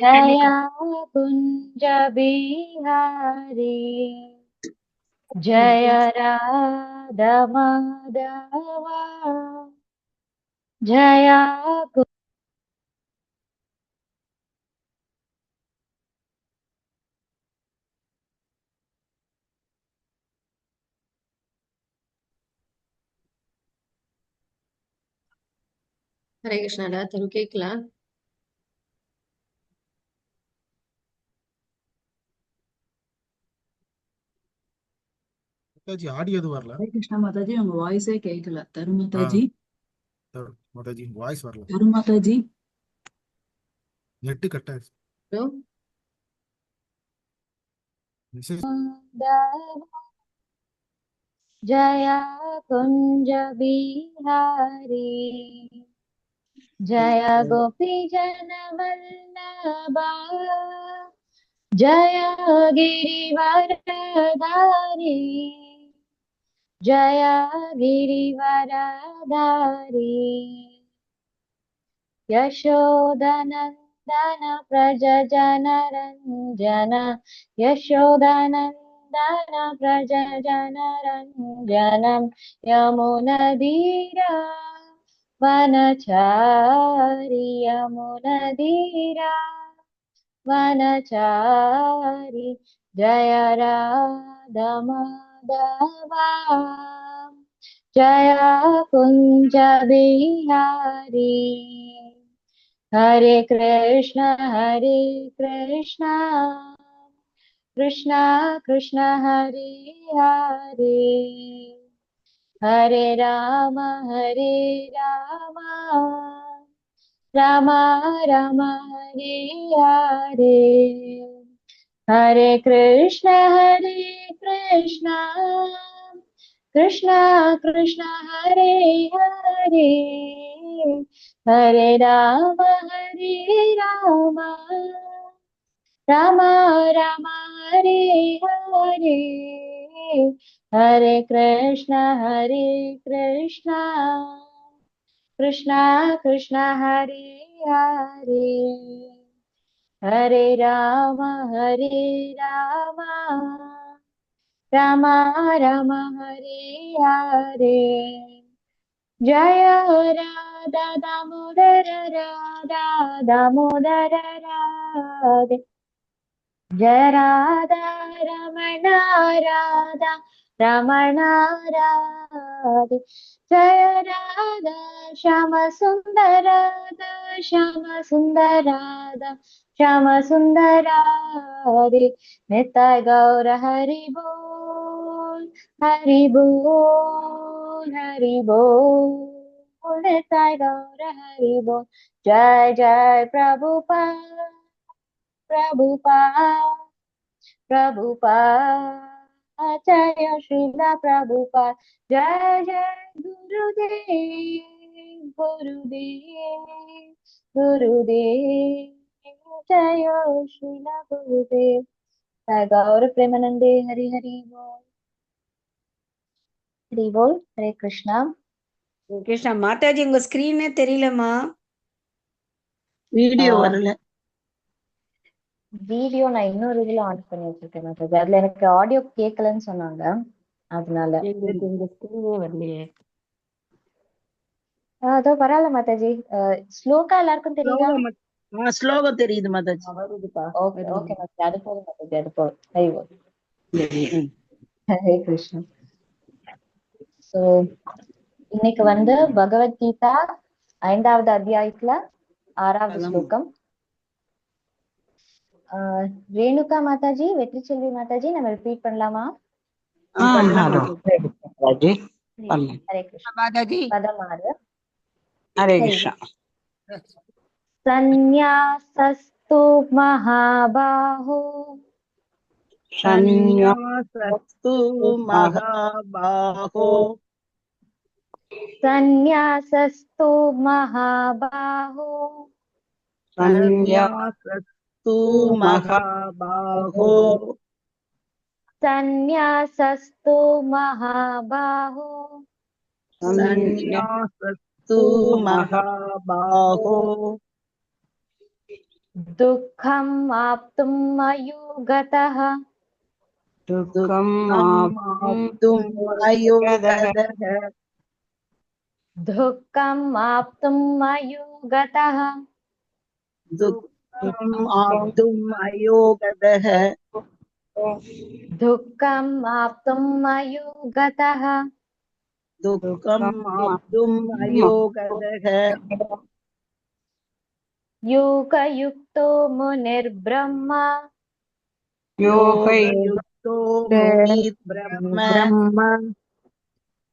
जया कुंज बिहारी जय राधा माधवा जया ஹரே கிருஷ்ணாடா, தரு கேக்கலாம். மாதாஜி ஆடியோ எதுவும் வரல. ஹரே கிருஷ்ணா மாதாஜி, உங்க வாய்ஸே கேட்கல. தரு மாதாஜி, மாதாஜி வாய்ஸ் வரல. தரு மாதாஜி, நெட் கட் ஆயிடுச்சு. ஹலோ, மெசேஜ் जया कुंज बिहारी जय गोपी जन वल्लभा जय गिरिवरधारी जय गिरिवरधारी यशोदनन्दन प्रज जनरञ्जन यशोदनन्दन प्रज जनरञ्जनं यमुनधीरा वनचारि यमुनधीरा वनचारि जय राधा माधवा जय कुंज बिहारी हरे कृष्ण कृष्ण कृष्ण हरे हरे हरे राम राम राम हरे हरे हरे कृष्ण कृष्ण कृष्ण हरे हरे हरे राम राम राम हरे हरे हरे कृष्ण कृष्ण कृष्ण हरे हरे हरे राम राम राम हरे हरे जय राधा दामोदर राधे जय राधा रमण राधे जय राधा श्याम सुंदर राधा श्याम सुंदर राधे निताय गौर हरि बोल निताय गौर हरि बोल जय जय प्रभुपाद जय श्रीला प्रभुपाद जय जय गुरुदेव जय श्रीला गुरुदेव गौर प्रेमानंदे हरि हरि बोल हरे कृष्णा கிருஷ்ணா மாதாஜி, உங்க ஸ்கிரீனே தெரியலமா. வீடியோ வரல. வீடியோ நான் இன்னொரு இதுல ஆன் பண்ணி வச்சிருக்கேன் மாதாஜி. அதுல எனக்கு ஆடியோ கேட்கலன்னு சொன்னாங்க, அதனால. எங்களுக்கு இந்த ஸ்கிரீனே வரலையே. அதோ பரவாயில்ல மாதாஜி. ஸ்லோகா எல்லாருக்கும் தெரியுதா? ஸ்லோகம் தெரியுது மாதாஜி. வருதுப்பா. ஓகே ஓகே மாதாஜி, அது போதும் மாதாஜி, அது போதும். ஐயோ ஹரே கிருஷ்ணா. சோ இன்னைக்கு பகவத்கீதா 5வது அத்தியாயத்துல 6வது ஸ்லோகம். ரேணுகா மாதாஜி, வெற்றி செல்வி மாதாஜி, நம்ம ரிப்பீட் பண்ணலாமா? ஹரே கிருஷ்ணா மாதாஜி. பதமாறு. ஹரே கிருஷ்ணா. சந்நியாசஸ்து மகாபாஹோ சந்நியாசஸ்து மகாபாஹோ சந்நியாசஸ்து மகாபாஹோ சந்நியாசஸ்து மகாபாஹோ சந்நியாசஸ்து மகாபாஹோ சந்நியாசஸ்து तु महाबाहो दुःखम् आप्तुम् अयोगतः दुःखम् आप्तुम् अयोगतः दुःखम् आप्तुम् अयोगतः दुःखम् आप्तुम् अयोगतः दुःखम् आप्तुम् अयोगतः दुःखम् आप्तुम् अयोगतः योगयुक्तो मुनिर्ब्रह्मा योगयुक्तो मुनिर्ब्रह्म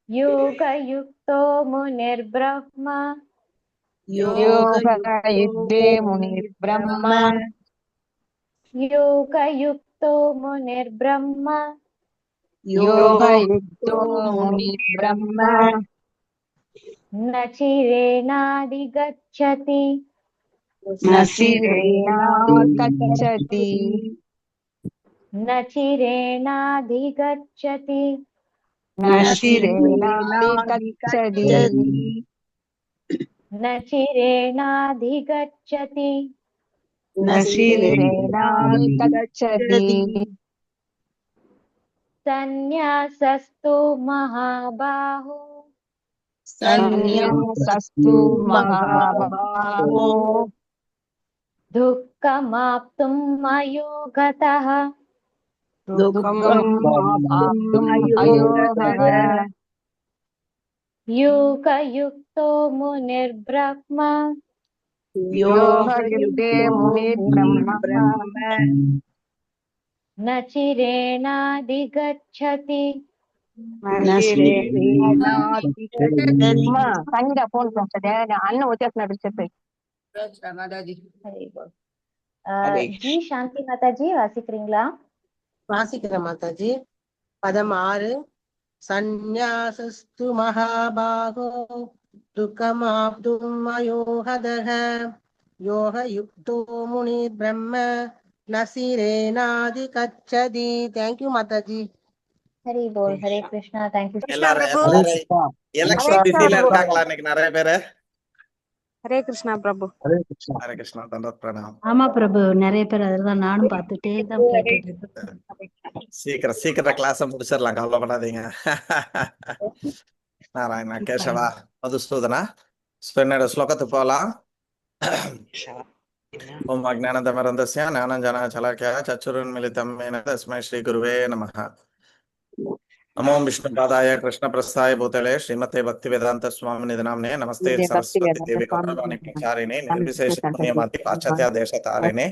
योगयुक्तो मुनिर्ब्रह्मा योगयुक्तो मुनिर्ब्रह्म योगयुक्तो मुनिर्ब्रह्मा योगयुक्तो मुनिर्ब्रह्म न चिरेणाधिगच्छति न चिरेणाधिगच्छति न चिरेणाधिगच्छति न चिरेणाधिगच्छति न चिरेणाधिगच्छति न चिरेणाधिगच्छति सन्न्यासस्तु महाबाहो सन्न्यासस्तु महाबाहो दुःखमाप्तुम् अयोगतः दुःखम् आप्तुम् अयोगतः योगयुक्तो मुनिर्ब्रह्मा योगयुक्तो मुनिर्ब्रह्म न चिरेणाधिगच्छति न चिरेणाधिगच्छति हरि बोल। जी சாந்தி மாதாஜி வாசிக்கிறீங்களா? வாசிக்கிறேன் மாதாஜி. பதம் 6. சந்நியாசஸ்து மகாபாகோ துக்கமாப்தும் அயோகதः யோகயுக்தோ முனி பிரம்ம நசிரேனாதி கச்சதி. தேங்க்யூ மாதாஜி. ஹரி போல். ஹரே கிருஷ்ணா. தேங்க்யூ. எல்லாரும் எலெக்ஷன் பிஸில இருக்காங்களா இன்னைக்கு நிறைய பேரு? ஹரே கிருஷ்ணா பிரபு. ஹரே கிருஷ்ணா. தண்டோத் பிரணாம். ஆமா பிரபு, நிறைய பேர் அதுதான் நானும் பார்த்துட்டே தான் கேட்டுட்டு இருக்கேன். சீக்கிரம் கிளாஸ் முடிச்சிடலாம், கவலைப்படாதீங்க. நாராயணா கேசவா மதுசூதனா. என்னோட ஸ்லோகத்துக்கு போகலாம். ஓம் அஜ்ஞானதமரந்தஸ்ய ஞானஞ்சனாச்சலாக்கய சச்சுருன்மிலிதம் மேன தஸ்மை ஸ்ரீ குருவே நமः. நமோ விஷ்ணுபாதாய கிருஷ்ணபிரஸ்தாய பூதலே ஸ்ரீமதே பக்திவேதாந்த ஸ்வாமிநிதி நாம்னே நமஸ்தே சரஸ்வதி தேவி கௌரவாணி பிரச்சாரிணே நிர்விசேஷ புண்ணியமாதி பாச்சத்யா தேசதாரிணே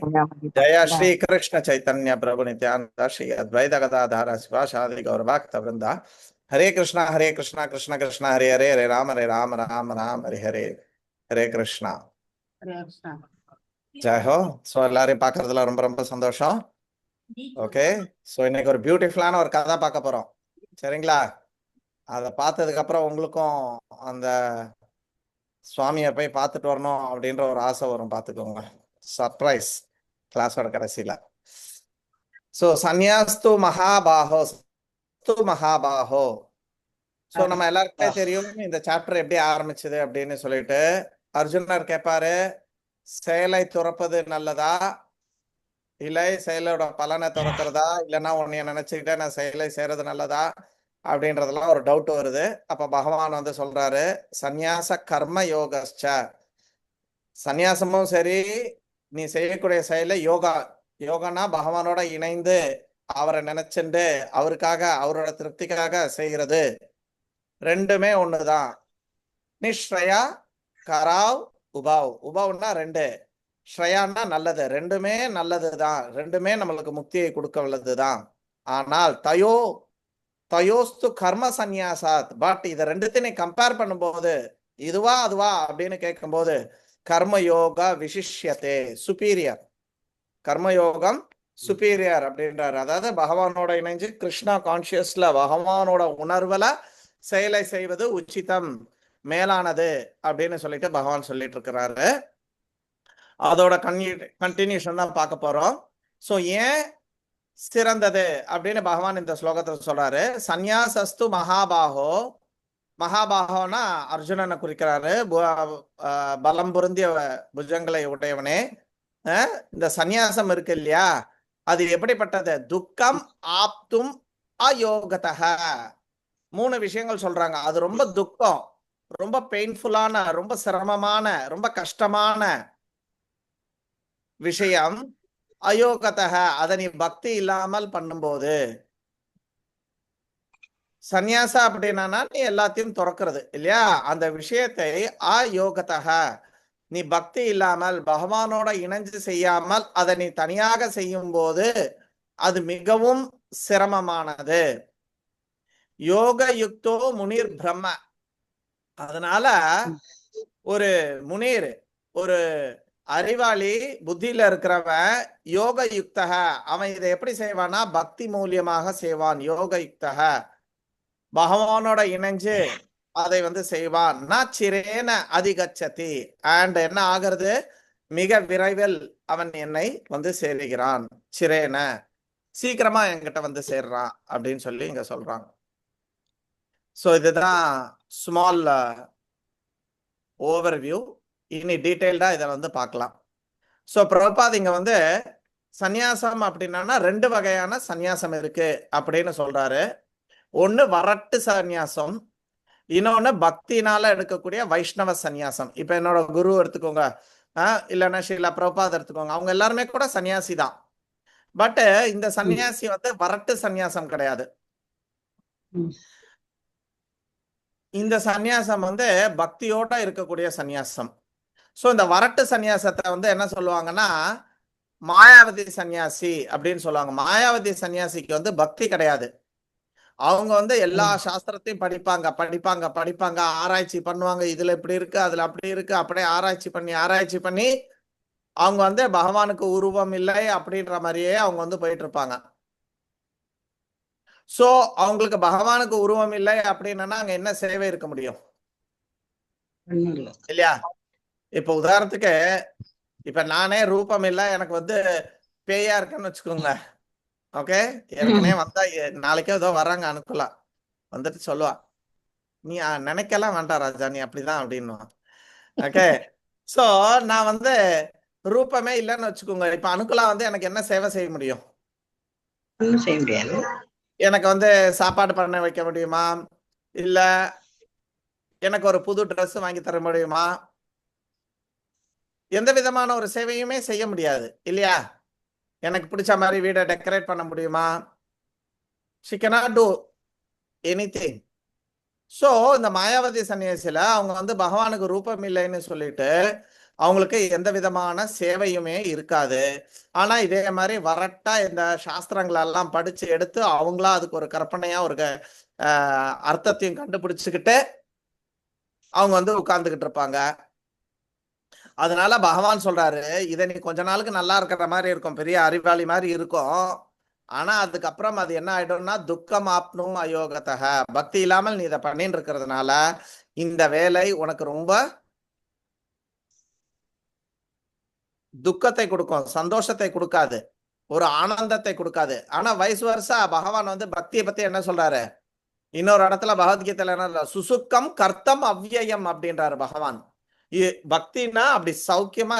ஜய ஸ்ரீ கிருஷ்ண சைத்தன்ய பிரபு நித்யானந்த ஸ்ரீ அத்வைத கதாதார சிவாசாதி கௌரவாக்த விருந்தா. ஹரே கிருஷ்ணா கிருஷ்ண கிருஷ்ண ஹரே ஹரே ஹரே ராம ராம ராம ஹரே ஹரே. ஹரே கிருஷ்ணா. ஜெய் ஹோ. ஸோ எல்லாரையும் பார்க்கறதுல ரொம்ப ரொம்ப சந்தோஷம். ஓகே, ஸோ இன்னைக்கு ஒரு பியூட்டிஃபுல்லான ஒரு கதை பார்க்க போறோம். சரிங்களா? அதை பார்த்ததுக்கு அப்புறம் உங்களுக்கும் அந்த சுவாமியை போய் பார்த்துட்டு வரணும் அப்படின்ற ஒரு ஆசை வரும். பார்த்துக்கோங்க, சர்ப்ரைஸ் கிளாஸோட கடைசியில. ஸோ சன்னியாஸ்து மகாபாஹோ மகாபாஹோ. ஸோ நம்ம எல்லாருக்குமே தெரியும் இந்த சாப்டர் எப்படி ஆரம்பிச்சது அப்படின்னு சொல்லிட்டு. அர்ஜுனர் கேட்பாரு, செயலை துறப்பது நல்லதா இல்லை செயலோட பலனை துறக்கிறதா, இல்லைன்னா உன்னைய நினைச்சுக்கிட்டே நான் செயலை செய்யறது நல்லதா அப்படின்றதெல்லாம் ஒரு டவுட் வருது. அப்ப பகவான் வந்து சொல்றாரு, சந்நியாச கர்ம யோகஸ்ச. சந்நியாசமும் சரி, நீ செய்யக்கூடிய செயலை யோகனா பகவானோட இணைந்து அவரை நினைச்சுண்டு அவருக்காக அவரோட திருப்திக்காக செய்கிறது, ரெண்டுமே ஒண்ணுதான். நிஸ்ரயா கராவ் உபாவ். உபாவ்னா ரெண்டு, ஸ்ரயான்னா நல்லது. ரெண்டுமே நல்லதுதான், ரெண்டுமே நம்மளுக்கு முக்தியை கொடுக்க உள்ளதுதான். ஆனால் தயோஸ்து கர்ம சந்நியாசாத். பட் இதை ரெண்டுத்தையும் நீ கம்பேர் பண்ணும்போது இதுவா அதுவா அப்படின்னு கேட்கும்போது கர்மயோகா விசிஷ்யத்தே, சுப்பீரியர். கர்மயோகம் சுப்பீரியர் அப்படின்றாரு. அதாவது பகவானோட இணைஞ்சு கிருஷ்ணா கான்சியஸ்ல பகவானோட உணர்வுல செயலை செய்வது உச்சிதம், மேலானது அப்படின்னு சொல்லிட்டு பகவான் சொல்லிட்டு இருக்கிறாரு. அதோட கண்டினியூஷன் தான் பார்க்க போறோம். ஸோ ஏன் சிறந்தது அப்படின்னு பகவான் இந்த ஸ்லோகத்தில் சொல்றாரு. சந்நியாசஸ்து மகாபாகோ மகாபாகோனா அர்ஜுனனை குறிக்கிறாரு. பலம் பொருந்திய புஜங்களை உடையவனே, இந்த சந்நியாசம் இருக்கு இல்லையா, அது எப்படிப்பட்டது? துக்கம் ஆப்தும் அயோகதக. 3 விஷயங்கள் சொல்றாங்க. அது ரொம்ப துக்கம், ரொம்ப பெயின்ஃபுல்லான, ரொம்ப சிரமமான, ரொம்ப கஷ்டமான விஷயம். அயோகதக, அதை நீ பக்தி இல்லாமல் பண்ணும்போது. சந்நியாசா அப்படின்னா நீ எல்லாத்தையும் துறக்கிறது இல்லையா, அந்த விஷயத்தை அயோகதக நீ பக்தி இல்லாமல் பகவானோட இணைஞ்சு செய்யாமல் அதை நீ தனியாக செய்யும் போது அது மிகவும் சிரமமானது. யோக யுக்தோ முனிர் பிரம்ம. அதனால ஒரு முனிர், ஒரு அறிவாளி, புத்தியில இருக்கிறவன், யோக யுக்தக, அவன் இதை எப்படி செய்வானா பக்தி மூலியமாக செய்வான். யோக யுக்தக, பகவானோட இணைஞ்சு அதை செய்வான். சிரேன அதிகச்சதி, அண்ட் என்ன ஆகிறது, மிக விரைவில் அவன் என்னை சேருகிறான். சிரேன, சீக்கிரமா என்கிட்ட சேர்றான் அப்படின்னு சொல்லி இங்க சொல்றாங்க. சோ இதுதான் ஸ்மால் ஓவர்வியூ. இனி டீடைல்டா இதை பார்க்கலாம். சோ பிரபுபாத் இங்க சந்நியாசம் அப்படின்னா 2 வகையான சந்நியாசம் இருக்கு அப்படின்னு சொல்றாரு. ஒன்னு வரட்டு சந்நியாசம், இன்னொன்னு பக்தினால எடுக்கக்கூடிய வைஷ்ணவ சந்நியாசம். இப்ப என்னோட குரு எடுத்துக்கோங்க, இல்லைன்னா ஸ்ரீலா பிரபுபாத் எடுத்துக்கோங்க, அவங்க எல்லாருமே கூட சன்னியாசி தான். பட் இந்த சன்னியாசி வரட்டு சந்நியாசம் கிடையாது. இந்த சந்நியாசம் பக்தியோட இருக்கக்கூடிய சந்நியாசம். சோ இந்த வரட்டு சந்நியாசத்தை என்ன சொல்லுவாங்கன்னா மாயாவதி சன்னியாசி அப்படின்னு சொல்லுவாங்க. மாயாவதி சன்னியாசிக்கு பக்தி கிடையாது. அவங்க எல்லா சாஸ்திரத்தையும் படிப்பாங்க படிப்பாங்க படிப்பாங்க, ஆராய்ச்சி பண்ணுவாங்க, இதுல இப்படி இருக்கு அதுல அப்படி இருக்கு, அப்படியே ஆராய்ச்சி பண்ணி அவங்க பகவானுக்கு உருவம் இல்லை அப்படின்ற மாதிரியே அவங்க போயிட்டு இருப்பாங்க. சோ அவங்களுக்கு பகவானுக்கு உருவம் இல்லை அப்படின்னா அங்க என்ன சேவை இருக்க முடியும் இல்லையா? இப்ப உதாரணத்துக்கு, இப்ப நானே ரூபம் இல்லை, எனக்கு பேயா இருக்குன்னு வச்சுக்கோங்க. ஓகே, ஏற்கனவே வந்தா நாளைக்கே ஏதோ வர்றாங்க அனுக்கலாம், சொல்லுவா, நீ நினைக்கலாம் வேண்டாம் ராஜா, நீ அப்படிதான் அப்படின்னு. ஓகே, சோ நான் ரூபமே இல்லைன்னு வச்சுக்கோங்க. இப்ப அனுக்குலா எனக்கு என்ன சேவை செய்ய முடியும்? செய்ய முடியாது. எனக்கு சாப்பாடு பண்ண வைக்க முடியுமா? இல்ல எனக்கு ஒரு புது ட்ரெஸ் வாங்கி தர முடியுமா? எந்த விதமான ஒரு சேவையுமே செய்ய முடியாது இல்லையா? எனக்கு பிடிச்ச மாதிரி வீடை டெக்கரேட் பண்ண முடியுமா? she cannot do anything. So இந்த மாயாவதி சன்னியாசில அவங்க பகவானுக்கு ரூபம் இல்லைன்னு சொல்லிட்டு அவங்களுக்கு எந்த விதமான சேவையுமே இருக்காது. ஆனா இதே மாதிரி வரட்டா இந்த சாஸ்திரங்களெல்லாம் படிச்சு எடுத்து அவங்களா அதுக்கு ஒரு கற்பனையா ஒரு அர்த்தத்தையும் கண்டுபிடிச்சுக்கிட்டு அவங்க உட்கார்ந்துகிட்டு இருப்பாங்க. அதனால பகவான் சொல்றாரு, இதை நீ கொஞ்ச நாளுக்கு நல்லா இருக்கிற மாதிரி இருக்கும், பெரிய அறிவாளி மாதிரி இருக்கும், ஆனா அதுக்கப்புறம் அது என்ன ஆயிடும்னா துக்கம் ஆப்னும் அயோகத்தக, பக்தி இல்லாமல் நீ இதை பண்ணிட்டு இருக்கிறதுனால இந்த வேலை உனக்கு ரொம்ப துக்கத்தை கொடுக்கும், சந்தோஷத்தை கொடுக்காது, ஒரு ஆனந்தத்தை கொடுக்காது. ஆனா வயசு வருஷா பகவான் பக்தியை பத்தி என்ன சொல்றாரு, இன்னொரு இடத்துல பகவத்கீதையில என்ன, சுசுக்கம் கர்த்தம் அவ்யயம் அப்படின்றாரு பகவான். பக்தினா அப்படி சௌக்கியமா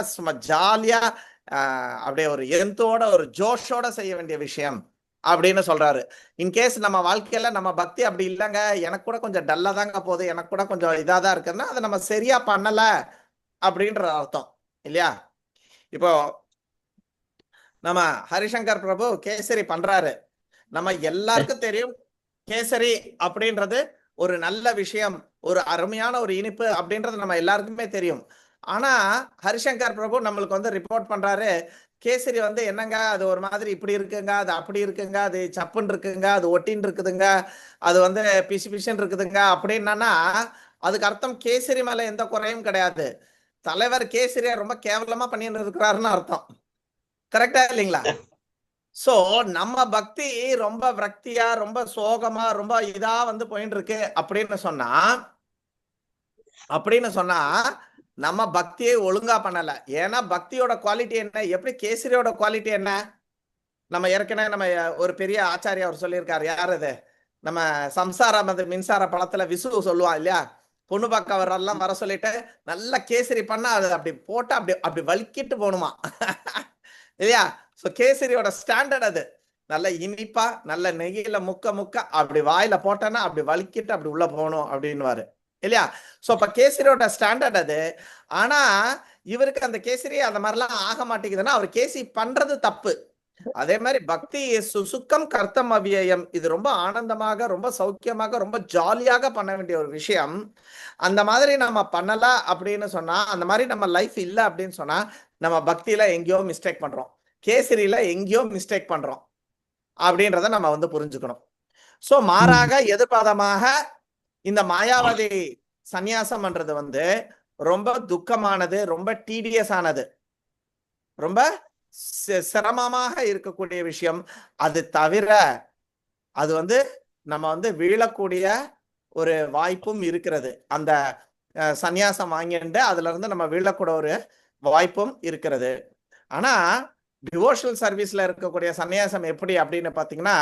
ஜாலியா அப்படியே ஒரு எந்தோட ஒரு ஜோஷோட செய்ய வேண்டிய விஷயம் அப்படின்னு சொல்றாரு. இன்கேஸ் நம்ம வாழ்க்கையில நம்ம பக்தி அப்படி இல்லைங்க, எனக்கு கூட கொஞ்சம் டல்லா தாங்க போகுது, எனக்கு கூட கொஞ்சம் இதாதான் இருக்குன்னா அதை நம்ம சரியா பண்ணல அப்படின்ற அர்த்தம் இல்லையா? இப்போ நம்ம ஹரிசங்கர் பிரபு கேசரி பண்றாரு, நம்ம எல்லாருக்கும் தெரியும் கேசரி அப்படின்றது ஒரு நல்ல விஷயம், ஒரு அருமையான ஒரு இனிப்பு அப்படின்றது நம்ம எல்லாருக்குமே தெரியும். ஆனா ஹரிசங்கர் பிரபு நம்மளுக்கு ரிப்போர்ட் பண்றாரு, கேசரி என்னங்க அது ஒரு மாதிரி இப்படி இருக்குங்க, அது அப்படி இருக்குங்க, அது சப்புன்னு இருக்குங்க, அது ஒட்டின்னு இருக்குதுங்க, அது பிசு பிசுன்னு இருக்குதுங்க அப்படின்னா அதுக்கு அர்த்தம் கேசரி மேல எந்த குறையும் கிடையாது, தலைவர் கேசரியா ரொம்ப கேவலமா பண்ணிட்டு இருக்கிறாருன்னு அர்த்தம். கரெக்டா இல்லைங்களா? சோ நம்ம பக்தி ரொம்ப விரக்தியா ரொம்ப சோகமா ரொம்ப இதா போயிட்டு இருக்கு அப்படின்னு சொன்னா நம்ம பக்தியை ஒழுங்கா பண்ணல. ஏன்னா பக்தியோட குவாலிட்டி என்ன, எப்படி கேசரியோட குவாலிட்டி என்ன, நம்ம ஏற்கனவே நம்ம ஒரு பெரிய ஆச்சாரியா அவர் சொல்லியிருக்காரு, யார் அது, நம்ம சம்சாரம் அந்த மின்சார படத்துல விசு சொல்லுவான் இல்லையா, பொண்ணு பார்க்க வர்றதெல்லாம் வர சொல்லிட்டு நல்லா கேசரி பண்ணா அது அப்படி போட்டா அப்படி அப்படி வலிக்கிட்டு போகணுமா இல்லையா. ஸோ கேசரியோட ஸ்டாண்டர்ட் அது. நல்ல இனிப்பா நல்ல நெய்யில முக்க முக்க அப்படி வாயில போட்டோன்னா அப்படி வலிக்கிட்டு அப்படி உள்ள போகணும் அப்படின்னுவாரு இல்லையா. ஸோ அப்ப கேசரியோட ஸ்டாண்டர்ட் அது. ஆனா இவருக்கு அந்த கேசரி அந்த மாதிரிலாம் ஆக மாட்டேங்குதுன்னா அவர் கேசரி பண்றது தப்பு. அதே மாதிரி பக்தி சுசுக்கம் கர்த்தம் அவ்யயம், இது ரொம்ப ஆனந்தமாக ரொம்ப சௌக்கியமாக ரொம்ப ஜாலியாக பண்ண வேண்டிய ஒரு விஷயம். அந்த மாதிரி நம்ம பண்ணல அப்படின்னு சொன்னா, அந்த மாதிரி நம்ம லைஃப் இல்லை அப்படின்னு சொன்னா, நம்ம பக்தியில எங்கேயோ மிஸ்டேக் பண்றோம், கேசரியில எங்கேயோ மிஸ்டேக் பண்றோம் அப்படின்றத நம்ம வந்து புரிஞ்சுக்கணும். சோ மாறாக எதிர்பாதமாக இந்த மாயாவதி சந்நியாசம் பண்றது வந்து ரொம்ப துக்கமானது, ரொம்ப டீடியஸ் ஆனது, ரொம்ப சிரமமாக இருக்கக்கூடிய விஷயம். அது தவிர அது வந்து நம்ம வந்து வீழக்கூடிய ஒரு வாய்ப்பும் இருக்கிறது. அந்த சந்நியாசம் வாங்கிட்டு அதுல இருந்து நம்ம வீழக்கூடிய ஒரு வாய்ப்பும் இருக்கிறது. ஆனா டிவோஷனல் சர்வீஸ்ல இருக்கக்கூடிய சந்நியாசம் எப்படி அப்படின்னு பாத்தீங்கன்னா,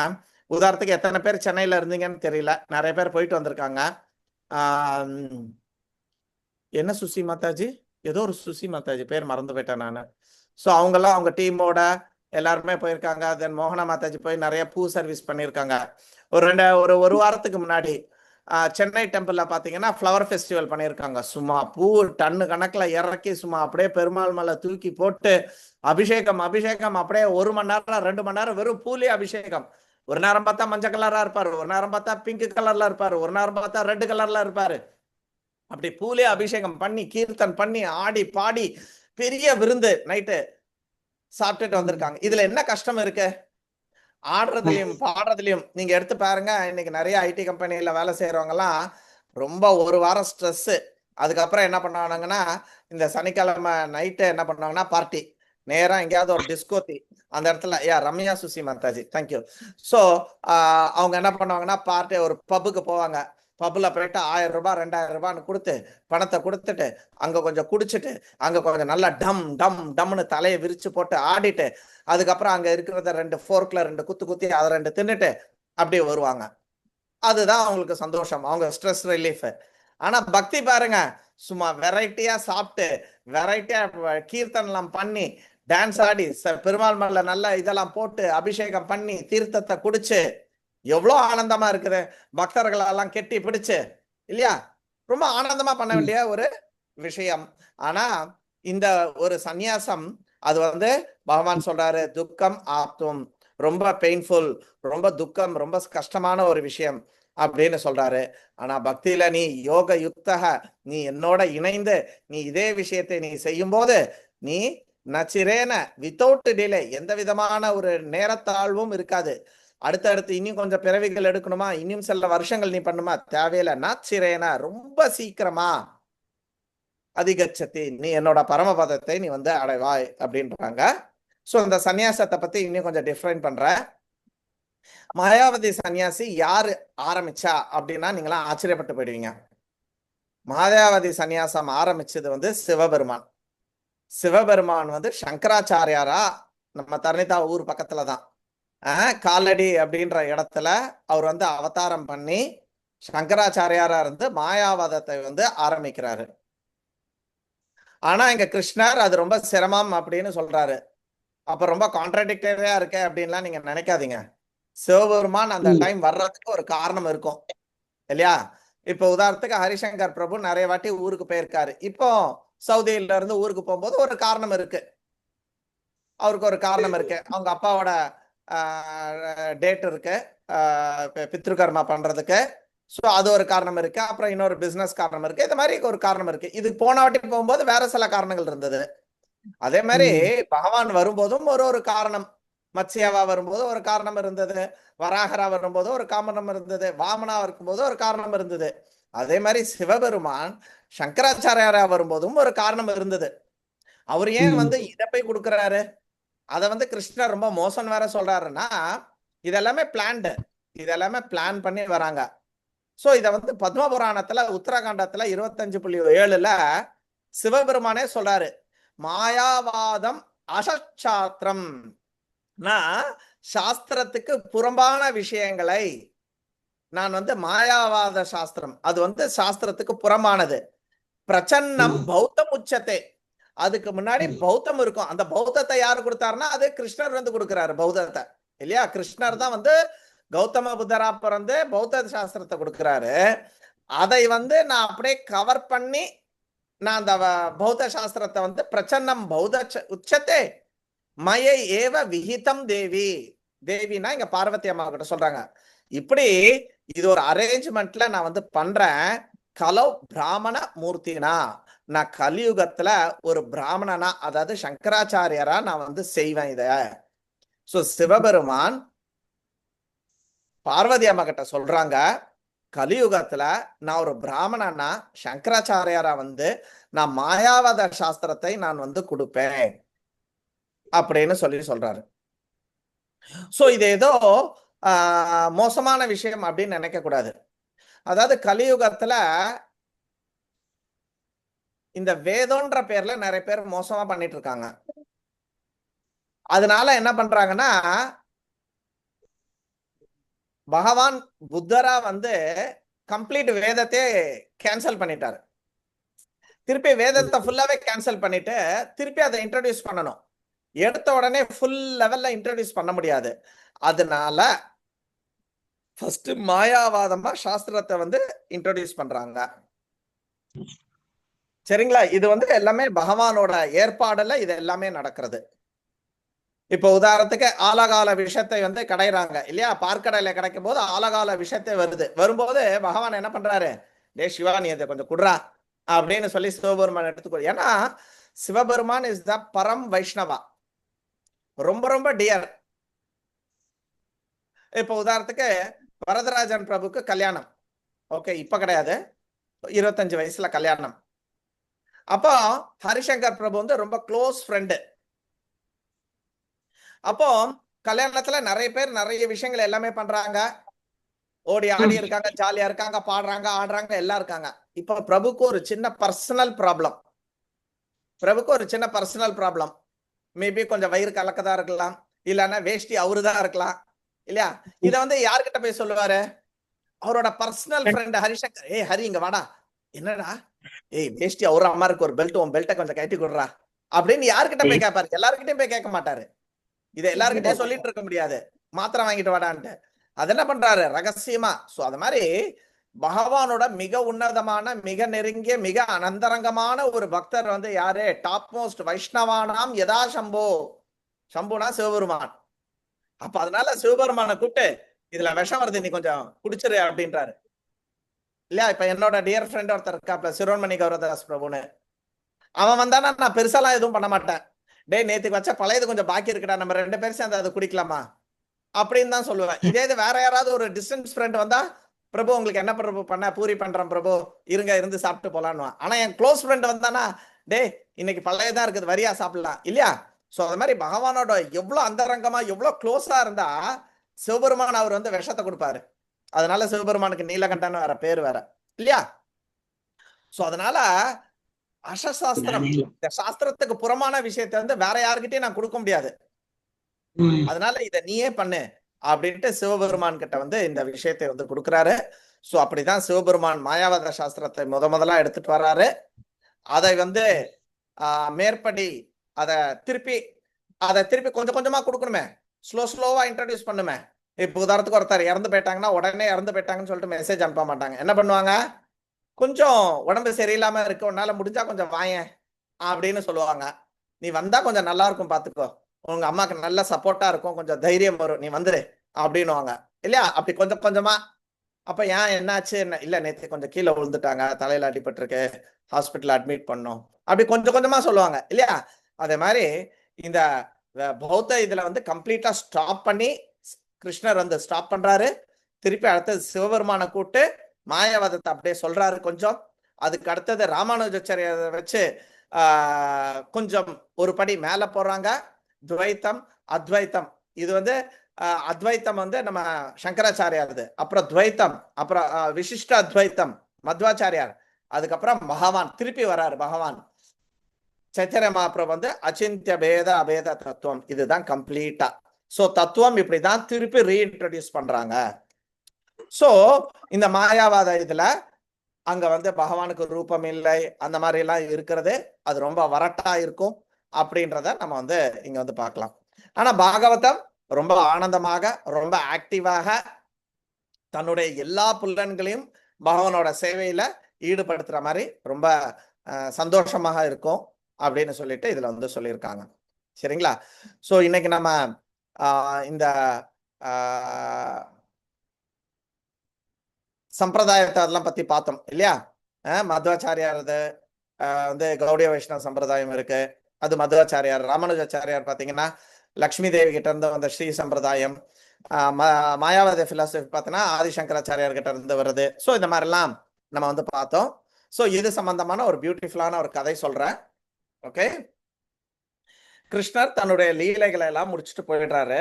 உதாரணத்துக்கு எத்தனை பேர் சென்னையில இருந்தீங்கன்னு தெரியல, நிறைய பேர் போயிட்டு வந்திருக்காங்க. என்ன சுசி மாதாஜி, ஏதோ ஒரு சுசி மாதாஜி பேர் மறந்து போயிட்டேன் நான். ஸோ அவங்கெல்லாம் அவங்க டீமோட எல்லாருமே போயிருக்காங்க. தென் மோகனா மாதாஜி போய் நிறைய பூ சர்வீஸ் பண்ணியிருக்காங்க. ஒரு வாரத்துக்கு முன்னாடி சென்னை டெம்பிள்ல பாத்தீங்கன்னா ஃப்ளவர் ஃபெஸ்டிவல் பண்ணியிருக்காங்க. சும்மா பூ டன்னு கணக்குல இறக்கி சும்மா அப்படியே பெருமாள் மேல தூக்கி போட்டு அபிஷேகம் அப்படியே 1 மணி நேரம் 2 மணி நேரம் வெறும் பூலே அபிஷேகம். ஒரு நேரம் பார்த்தா மஞ்சள் கலரா இருப்பாரு, ஒரு நேரம் பார்த்தா பிங்க் கலர்ல இருப்பாரு, ஒரு நேரம் பார்த்தா ரெட் கலர்ல இருப்பாரு. அப்படி பூலே அபிஷேகம் பண்ணி கீர்த்தன் பண்ணி ஆடி பாடி பெரிய விருந்து நைட்டு சாப்பிட்டுட்டு வந்திருக்காங்க. இதுல என்ன கஷ்டம் இருக்கு? ஆடுறதுலயும் பாடுறதுலயும் நீங்க எடுத்து பாருங்க. இன்னைக்கு நிறைய ஐடி கம்பெனில வேலை செய்யறவங்க எல்லாம் ரொம்ப ஒரு வாரம் ஸ்ட்ரெஸ். அதுக்கப்புறம் என்ன பண்ணுவாங்கன்னா, இந்த சனிக்கிழமை நைட்டு என்ன பண்ணுவாங்கன்னா பார்ட்டி, நேரா எங்கேயாவது ஒரு டிஸ்கோத்தி அந்த இடத்துல ரம்யா சுசி மாதாஜி தேங்க்யூ. ஸோ அவங்க என்ன பண்ணுவாங்கன்னா பார்ட்டி ஒரு பப்புக்கு போவாங்க. பப்ல போயிட்டு 1000 ரூபாய் 2000 ரூபான்னு கொடுத்து பணத்தை கொடுத்துட்டு அங்க கொஞ்சம் குடிச்சிட்டு அங்க கொஞ்சம் நல்லா டம் டம் டம்னு தலையை விரிச்சு போட்டு ஆடிட்டு அதுக்கப்புறம் அங்க இருக்கிறத 2 ஃபோர்க்ல 2 குத்தி அதை 2 தின்னுட்டு அப்படியே வருவாங்க. அதுதான் அவங்களுக்கு சந்தோஷம், அவங்க ஸ்ட்ரெஸ் ரிலீஃப். ஆனா பக்தி பாருங்க, சும்மா வெரைட்டியா சாப்பிட்டு வெரைட்டியா கீர்த்தனெல்லாம் பண்ணி டான்ஸ் ஆடி பெருமாள் மேல நல்லா இதெல்லாம் போட்டு அபிஷேகம் பண்ணி தீர்த்தத்தை குடிச்சு எவ்வளவு ஆனந்தமா இருக்குது. பக்தர்கள் எல்லாம் கெட்டி பிடிச்சு இல்லையா, ரொம்ப ஆனந்தமா பண்ண வேண்டிய ஒரு விஷயம். ஆனா இந்த ஒரு சந்நியாசம் அது வந்து பகவான் சொல்றாரு துக்கம் ஆப்தும், ரொம்ப பெயின்ஃபுல், ரொம்ப துக்கம், ரொம்ப கஷ்டமான ஒரு விஷயம் அப்படின்னு சொல்றாரு. ஆனா பக்தியில நீ யோக யுக்தக, நீ என்னோட இணைந்து நீ இதே விஷயத்தை நீ செய்யும் போது நீ நச்சிரேன வித்தவுட் டிலே, எந்த விதமான ஒரு நேரத்தாழ்வும் இருக்காது. அடுத்தடுத்து இன்னும் கொஞ்சம் பிறவிகள் எடுக்கணுமா, இன்னும் சில வருஷங்கள் நீ பண்ணுமா, தேவையில்லை. நச்சிரேன ரொம்ப சீக்கிரமா அதிகச்சத்தி, நீ என்னோட பரமபதத்தை நீ வந்து அடைவாய் அப்படின்றாங்க. ஸோ அந்த சன்னியாசத்தை பத்தி இன்னும் கொஞ்சம் டிஃபைன் பண்ற. மாயாவதி சன்னியாசி யாரு ஆரம்பிச்சா அப்படின்னா நீங்களாம் ஆச்சரியப்பட்டு போயிடுவீங்க. மாயாவதி சன்னியாசம் ஆரம்பிச்சது வந்து சிவபெருமான். சிவபெருமான் வந்து சங்கராச்சாரியாரா நம்ம தரணிதா ஊர் பக்கத்துல தான் காலடி அப்படின்ற இடத்துல அவர் வந்து அவதாரம் பண்ணி சங்கராச்சாரியாரா இருந்து மாயாவாதத்தை வந்து ஆரம்பிக்கிறாரு. ஆனா இங்க கிருஷ்ணர் அது ரொம்ப சிரமம் அப்படின்னு சொல்றாரு. அப்ப ரொம்ப கான்ட்ராடிக்டரியா இருக்க அப்படின்லாம் நீங்க நினைக்காதீங்க. சிவபெருமான் அந்த டைம் வர்றதுக்கு ஒரு காரணம் இருக்கும் இல்லையா. இப்ப உதாரணத்துக்கு ஹரிசங்கர் பிரபு நிறைய வாட்டி ஊருக்கு போயிருக்காரு. இப்போ சவுதியில இருந்து ஊருக்கு போகும்போது ஒரு காரணம் இருக்கு, அவருக்கு ஒரு காரணம் இருக்கு. அவங்க அப்பாவோட டேட் இருக்கு பித்ருகர்மா பண்றதுக்கு. ஸோ அது ஒரு காரணம் இருக்கு. அப்புறம் இன்னொரு பிசினஸ் காரணம் இருக்கு. இது மாதிரி ஒரு காரணம் இருக்கு. இது போன வாட்டி போகும்போது வேற சில காரணங்கள் இருந்தது. அதே மாதிரி பகவான் வரும்போதும் ஒரு காரணம், மத்ஸ்யாவா வரும்போது ஒரு காரணம் இருந்தது, வராகரா வரும்போது ஒரு காரணம் இருந்தது, வாமனா இருக்கும்போது ஒரு காரணம் இருந்தது. அதே மாதிரி சிவபெருமான் சங்கராச்சாரியாரா வரும்போதும் ஒரு காரணம் இருந்தது. அவர் ஏன் வந்து இதை போய் கொடுக்குறாரு? அதை வந்து கிருஷ்ணர் ரொம்ப மோசம் வேற சொல்றாருன்னா, இதெல்லாமே பிளான்டு, இதெல்லாமே பிளான் பண்ணி வராங்க. சோ இத வந்து பத்ம புராணத்துல உத்தரகாண்டத்துல 25.7 சிவபெருமானே சொல்றாரு, மாயாவாதம் அசச்சாஸ்திரம், சாஸ்திரத்துக்கு புறம்பான விஷயங்களை நான் வந்து மாயாவாத சாஸ்திரம், அது வந்து சாஸ்திரத்துக்கு புறமானது. பிரச்சன்னம் பௌத்தம் உச்சத்தை, அதுக்கு முன்னாடி பௌத்தம் இருக்கும். அந்த பௌத்தத்தை யாரு கொடுத்தாருன்னா அது கிருஷ்ணர் வந்து கொடுக்கிறாரு பௌத்தத்தை, இல்லையா? கிருஷ்ணர் தான் வந்து கௌதம புத்தரா பிறந்து பௌத்த சாஸ்திரத்தை கொடுக்கிறாரு. அதை வந்து நான் அப்படியே கவர் பண்ணி நான் அந்த பௌத்த சாஸ்திரத்தை வந்து பிரச்சன்னம் பௌத்த உச்சத்தை மயை ஏவ விஹிதம் தேவி. தேவினா இங்க பார்வதி அம்மா கிட்ட சொல்றாங்க, இப்படி இது ஒரு அரேஞ்ச்மெண்ட்ல நான் வந்து பண்றேன். கலோ பிராமண மூர்த்தினா, நான் கலியுகத்துல ஒரு பிராமணனா, அதாவது சங்கராச்சாரியரா நான் வந்து செய்வேன் இத. சோ சிவபெருமான் பார்வதி அம்மா கிட்ட சொல்றாங்க, கலியுகத்துல நான் ஒரு பிராமணனா சங்கராச்சாரியரா வந்து நான் மாயாவாத சாஸ்திரத்தை நான் வந்து கொடுப்பேன் அப்படின்னு சொல்றாரு. சோ இது ஏதோ மோசமான விஷயம் அப்படின்னு நினைக்க கூடாது. அதாவது கலியுகத்துல இந்த வேதம்ன்ற பேர்ல நிறைய பேர் மோசமா பண்ணிட்டு இருக்காங்க. அதனால என்ன பண்றாங்கன்னா, பகவான் புத்தரா வந்து கம்ப்ளீட் வேதத்தை கேன்சல் பண்ணிட்டாரு. திருப்பி வேதத்தை ஃபுல்லாவே கேன்சல் பண்ணிட்டு திருப்பி அதை இன்ட்ரோடியூஸ் பண்ணணும். எடுத்த உடனே ஃபுல் லெவல்ல இன்ட்ரோடியூஸ் பண்ண முடியாது. அதனால ஃபர்ஸ்ட் மாயாவாதமா சாஸ்திரத்தை வந்து இன்ட்ரோடியூஸ் பண்றாங்க. சரிங்களா? இது வந்து எல்லாமே பகவானோட ஏற்பாடுல இது எல்லாமே நடக்கிறது. இப்போ உதாரணத்துக்கு ஆலகால விஷயத்தை வந்து கடைறாங்க இல்லையா? பார்க்கடையில கிடைக்கும் போது ஆலகால விஷயத்தை வரும்போது பகவான் என்ன பண்றாரு, டே சிவா நீ அதை கொஞ்சம் குடுறா அப்படின்னு சொல்லி சிவபெருமான் எடுத்துக்கோ. ஏன்னா சிவபெருமான் இஸ் த பரம் வைஷ்ணவா, ரொம்ப ரொம்ப டியர். இப்போ உதாரணத்துக்கு வரதராஜன் பிரபுக்கு கல்யாணம், ஓகே, இப்ப கிடையாது, 25 வயசுல கல்யாணம். அப்போ ஹரிசங்கர் பிரபு வந்து ரொம்ப க்ளோஸ் ஃப்ரெண்டு. அப்போ கல்யாணத்துல நிறைய பேர் நிறைய விஷயங்கள் எல்லாமே பண்றாங்க, ஓடி ஆடி இருக்காங்க, ஜாலியா இருக்காங்க, பாடுறாங்க, ஆடுறாங்க, எல்லாம் இருக்காங்க. இப்ப பிரபுக்கு ஒரு சின்ன பர்சனல் ப்ராப்ளம், மேபி கொஞ்சம் வயிறு கலக்கதா இருக்கலாம், இல்லன்னா வேஷ்டி அவருதான் இருக்கலாம், இல்லையா? இத வந்து யாருக்கிட்ட போய் சொல்லுவாரு? அவரோட பர்சனல் ஃப்ரெண்ட் ஹரிசங்கர். ஏய் ஹரி இங்க வாடா, என்னடா, ஏய் வேஷ்டி அவரு அம்மா இருக்கு, ஒரு பெல்ட், உன் பெல்ட்டை கொஞ்சம் கட்டி கொடுறா அப்படின்னு யாருக்கிட்ட போய் கேட்பாரு? எல்லாருக்கிட்டையும் போய் கேட்க மாட்டாரு. இதை எல்லாருக்கிட்டையும் சொல்லிட்டு இருக்க முடியாது, மாத்திரம் வாங்கிட்டு வாடான்ட்டு. அது என்ன பண்றாரு ரகசியமா. சோ அது மாதிரி பகவானோட மிக உன்னதமான, மிக நெருங்கிய, மிக அனந்தரங்கமான ஒரு பக்தர் வந்து யாரு? டாப் மோஸ்ட் வைஷ்ணவானாம் யதா சம்போ. சம்புனா சிவபெருமான். அப்ப அதனால சிவபெருமான கூப்பிட்டு இதுல விஷம் வருது, நீ கொஞ்சம் குடிச்சிரு அப்படின்றாரு இல்லையா? இப்ப என்னோட டியர் ஃப்ரெண்ட் ஒருத்தர் இருக்காப்ல, சிரோன்மணி கௌரதாஸ் பிரபுன்னு. அவன் வந்தானா நான் பெருசாலாம் எதுவும் பண்ண மாட்டேன். டே நேத்துக்கு வச்ச பழையது கொஞ்சம் பாக்கி இருக்குடா, நம்ம 2 பேரும் சேர்ந்து அதை குடிக்கலாமா அப்படின்னு தான் சொல்லுவேன். இதே இது வேற யாராவது ஒரு டிஸ்டன்ஸ் ஃப்ரெண்ட் வந்தா, பிரபு உங்களுக்கு என்ன பிரபு பண்ண, பூரி பண்றேன் பிரபு, இருந்து சாப்பிட்டு போலான்னு. ஆனா என் க்ளோஸ் ஃப்ரெண்ட் வந்தானா, டே இன்னைக்கு பழையதான் இருக்குது, வரியா சாப்பிடலாம், இல்லையா? சோ அது மாதிரி பகவானோட எவ்வளவு அந்தரங்கமா, எவ்வளவு க்ளோஸா இருந்தா சிவபெருமான் அவர் வந்து விஷத்தை கொடுப்பாரு. அதனால சிவபெருமானுக்கு நீலகண்டன் வேற பேர் வேற, இல்லையா? சோ அதனால அசசாஸ்திரம், இந்த சாஸ்திரத்துக்கு புறமான விஷயத்தை வந்து வேற யாருக்கிட்டையும் நான் கொடுக்க முடியாது. அதனால இத நீயே பண்ணு அப்படின்ட்டு சிவபெருமான் கிட்ட வந்து இந்த விஷயத்தை வந்து கொடுக்குறாரு. சோ அப்படிதான் சிவபெருமான் மாயாவாத சாஸ்திரத்தை முதலா எடுத்துட்டு வர்றாரு. அதை வந்து மேற்படி அதை திருப்பி கொஞ்சம் கொஞ்சமா கொடுக்கணுமே, ஸ்லோவா இன்ட்ரடியூஸ் பண்ணுமே. இப்ப உதாரணத்துக்கு ஒருத்தர் இறந்து போயிட்டாங்கன்னா உடனே இறந்து போயிட்டாங்கன்னு சொல்லிட்டு மெசேஜ் அனுப்ப மாட்டாங்க. என்ன பண்ணுவாங்க? கொஞ்சம் உடம்பு சரியில்லாம இருக்கு, உன்னால முடிஞ்சா கொஞ்சம் வாயேன் அப்படின்னு சொல்லுவாங்க. நீ வந்தா கொஞ்சம் நல்லா இருக்கும், பாத்துக்கோ, உங்க அம்மாக்கு நல்ல சப்போர்ட்டா இருக்கும், கொஞ்சம் தைரியம் வரும், நீ வந்துரு அப்படின்னுவாங்க, இல்லையா? அப்படி கொஞ்சம் கொஞ்சமா. அப்ப ஏன் என்னாச்சு? இல்ல நேத்து கொஞ்சம் கீழே விழுந்துட்டாங்க, தலையில அடிபட்டு இருக்கு, ஹாஸ்பிட்டல் அட்மிட் பண்ணோம், அப்படி கொஞ்சம் கொஞ்சமா சொல்லுவாங்க, இல்லையா? அதே மாதிரி இந்த பௌத்த இதுல வந்து கம்ப்ளீட்டா ஸ்டாப் பண்ணி கிருஷ்ணர் வந்து ஸ்டாப் பண்றாரு. திருப்பி அடுத்தது சிவபெருமான கூட்டு மாயாவாதத்தை அப்படியே சொல்றாரு கொஞ்சம். அதுக்கு அடுத்தது ராமானுஜாச்சாரியரை வச்சு கொஞ்சம் ஒரு படி மேல போறாங்க. துவைத்தம், அத்வைத்தம். இது வந்து அத்வைத்தம் வந்து நம்ம சங்கராச்சாரியாரது, அப்புறம் துவைத்தம், அப்புறம் விசிஷ்ட அத்வைத்தம் மத்வாச்சாரியார், அதுக்கப்புறம் பகவான் திருப்பி வர்றாரு. பகவான் சைத்தன்ய மகாபிரபு வந்து அச்சிந்திய பேத அபேத தத்துவம், இதுதான் கம்ப்ளீட்டா. சோ தத்துவம் இப்படிதான் திருப்பி ரீஇன்ட்ரோடியூஸ் பண்றாங்க. சோ இந்த மாயாவாத இதுல அங்க வந்து பகவானுக்கு ரூபம் இல்லை அந்த மாதிரி எல்லாம் இருக்கிறது, அது ரொம்ப வரட்டா இருக்கும் அப்படின்றத நம்ம வந்து இங்க வந்து பார்க்கலாம். ஆனா பாகவதம் ரொம்ப ஆனந்தமாக, ரொம்ப ஆக்டிவாக தன்னுடைய எல்லா புலன்களையும் பகவானோட சேவையில ஈடுபடுத்துற மாதிரி ரொம்ப சந்தோஷமாக இருக்கும் அப்படின்னு சொல்லிட்டு இதுல வந்து சொல்லியிருக்காங்க. சரிங்களா? சோ இன்னைக்கு நம்ம இந்த சம்பிரதாயத்தை அதெல்லாம் பத்தி பார்த்தோம் இல்லையா? மத்வாச்சாரியாரது வந்து கௌடிய வைஷ்ணவ சம்பிரதாயம் இருக்கு, அது மத்வாச்சாரியார். ராமானுஜாச்சாரியார் பாத்தீங்கன்னா லக்ஷ்மி தேவி கிட்ட இருந்து வந்த ஸ்ரீ சம்பிரதாயம். மாயாவாத பிலாசபி பார்த்தோன்னா ஆதிசங்கராச்சாரியார் கிட்ட இருந்து வருது. ஸோ இந்த மாதிரிலாம் நம்ம வந்து பார்த்தோம். ஸோ இது சம்பந்தமான ஒரு பியூட்டிஃபுல்லான ஒரு கதை சொல்றேன். ஓகே, கிருஷ்ணர் தன்னுடைய லீலைகளை எல்லாம் முடிச்சுட்டு போயிடுறாரு.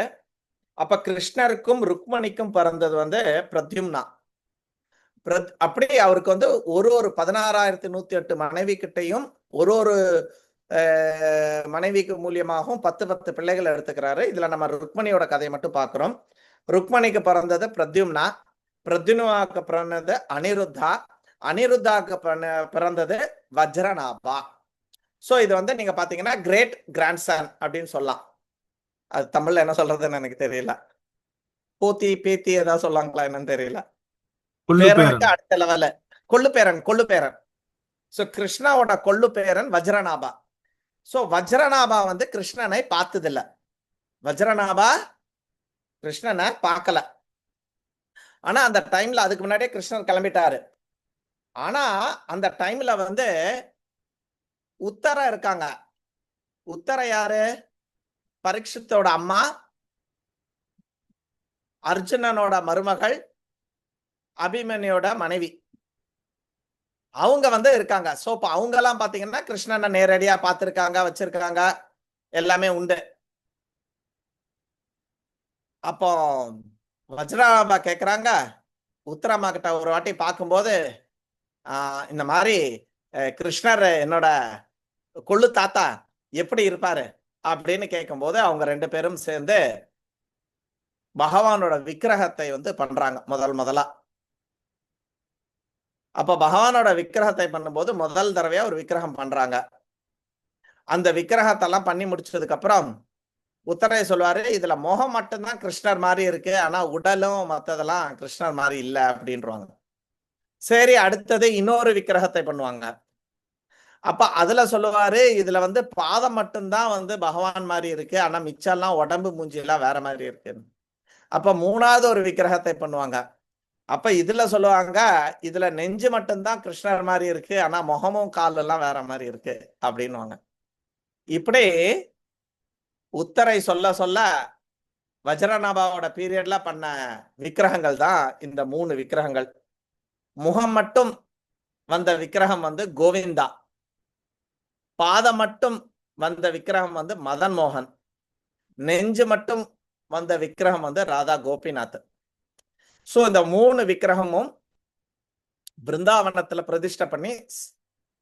அப்ப கிருஷ்ணருக்கும் ருக்மணிக்கும் பிறந்தது வந்து பிரத்யும்னா. அப்படி அவருக்கு வந்து ஒரு 16,108 மனைவி கிட்டையும் ஒரு மனைவிக்கு மூலியமாகவும் 10 பிள்ளைகள் எடுத்துக்கிறாரு. இதுல நம்ம ருக்மணியோட கதையை மட்டும் பார்க்கிறோம். ருக்மணிக்கு பிறந்தது பிரத்யும்னா, பிரத்யும்னாவுக்கு பிறந்தது அனிருத்தா, அனிருத்தாவுக்கு பிறந்தது வஜ்ரநாபா. சோ இது வந்து நீங்க பாத்தீங்கன்னா கிரேட் கிராண்ட்சன் அப்படின்னு சொல்லலாம். அது தமிழ்ல என்ன சொல்றதுன்னு எனக்கு தெரியல. போத்தி பேத்தி ஏதாவது சொல்லாங்களா என்னன்னு தெரியல. பேரனுக்கு அடுத்த லெவல கொள்ளு பேரன். சோ கிருஷ்ணாவோட கொள்ளு பேரன் வஜ்ரநாபா. சோ வஜ்ரநாபா வந்து கிருஷ்ணனை பார்த்ததில்ல. வஜ்ரநாபா கிருஷ்ணனை பார்க்கல. ஆனா அந்த டைம்ல அதுக்கு முன்னாடியே கிருஷ்ணன் கிளம்பிட்டாரு. ஆனா அந்த டைம்ல வந்து உத்தர இருக்காங்க. உத்தர யாரு? பரீட்சித்தோட அம்மா, அர்ஜுனனோட மருமகள், அபிமன்யோட மனைவி. அவங்க வந்து இருக்காங்க. சோ இப்ப அவங்க எல்லாம் பாத்தீங்கன்னா கிருஷ்ணனை நேரடியா பார்த்திருக்காங்க, வச்சிருக்காங்க, எல்லாமே உண்டு. அப்போ வஜ்ரநாபா கேக்குறாங்க உத்தரம்மா கிட்ட ஒரு வாட்டி பார்க்கும்போது, இந்த மாதிரி கிருஷ்ணர் என்னோட கொள்ளு தாத்தா எப்படி இருப்பாரு அப்படின்னு கேட்கும்போது அவங்க 2 பேரும் சேர்ந்து பகவானோட விக்கிரகத்தை வந்து பண்றாங்க முதலா. அப்ப பகவானோட விக்கிரகத்தை பண்ணும்போது முதல் தடவையா ஒரு விக்கிரகம் பண்றாங்க. அந்த விக்கிரகத்தெல்லாம் பண்ணி முடிச்சதுக்கு அப்புறம் உத்தரைய சொல்லுவாரு, இதுல முகம் மட்டும்தான் கிருஷ்ணர் மாதிரி இருக்கு, ஆனா உடலும் மத்ததெல்லாம் கிருஷ்ணர் மாதிரி இல்ல அப்படின்றாங்க. சரி, அடுத்தது இன்னொரு விக்கிரகத்தை பண்ணுவாங்க. அப்ப அதுல சொல்லுவாரு, இதுல வந்து பாதம் மட்டும்தான் வந்து பகவான் மாதிரி இருக்கு, ஆனா மிச்சம்லாம் உடம்பு மூஞ்சி எல்லாம் வேற மாதிரி இருக்கு. அப்ப 3வது ஒரு விக்கிரகத்தை பண்ணுவாங்க. அப்ப இதுல சொல்லுவாங்க, இதுல நெஞ்சு மட்டும்தான் கிருஷ்ணர் மாதிரி இருக்கு, ஆனா முகமும் கால் எல்லாம் வேற மாதிரி இருக்கு அப்படின்னுவாங்க. இப்படி உத்தரை சொல்ல சொல்ல வஜ்ரநாபாவோட பீரியட்ல பண்ண விக்கிரகங்கள் தான் இந்த 3 விக்கிரகங்கள். முகம் மட்டும் வந்த விக்கிரகம் வந்து கோவிந்தா, பாதம் மட்டும் வந்த விக்கிரகம் வந்து மதன் மோகன், நெஞ்சு மட்டும் வந்த விக்கிரகம் வந்து ராதா கோபிநாத். சோ இந்த 3 விக்கிரகமும் பிருந்தாவனத்துல பிரதிஷ்டை பண்ணி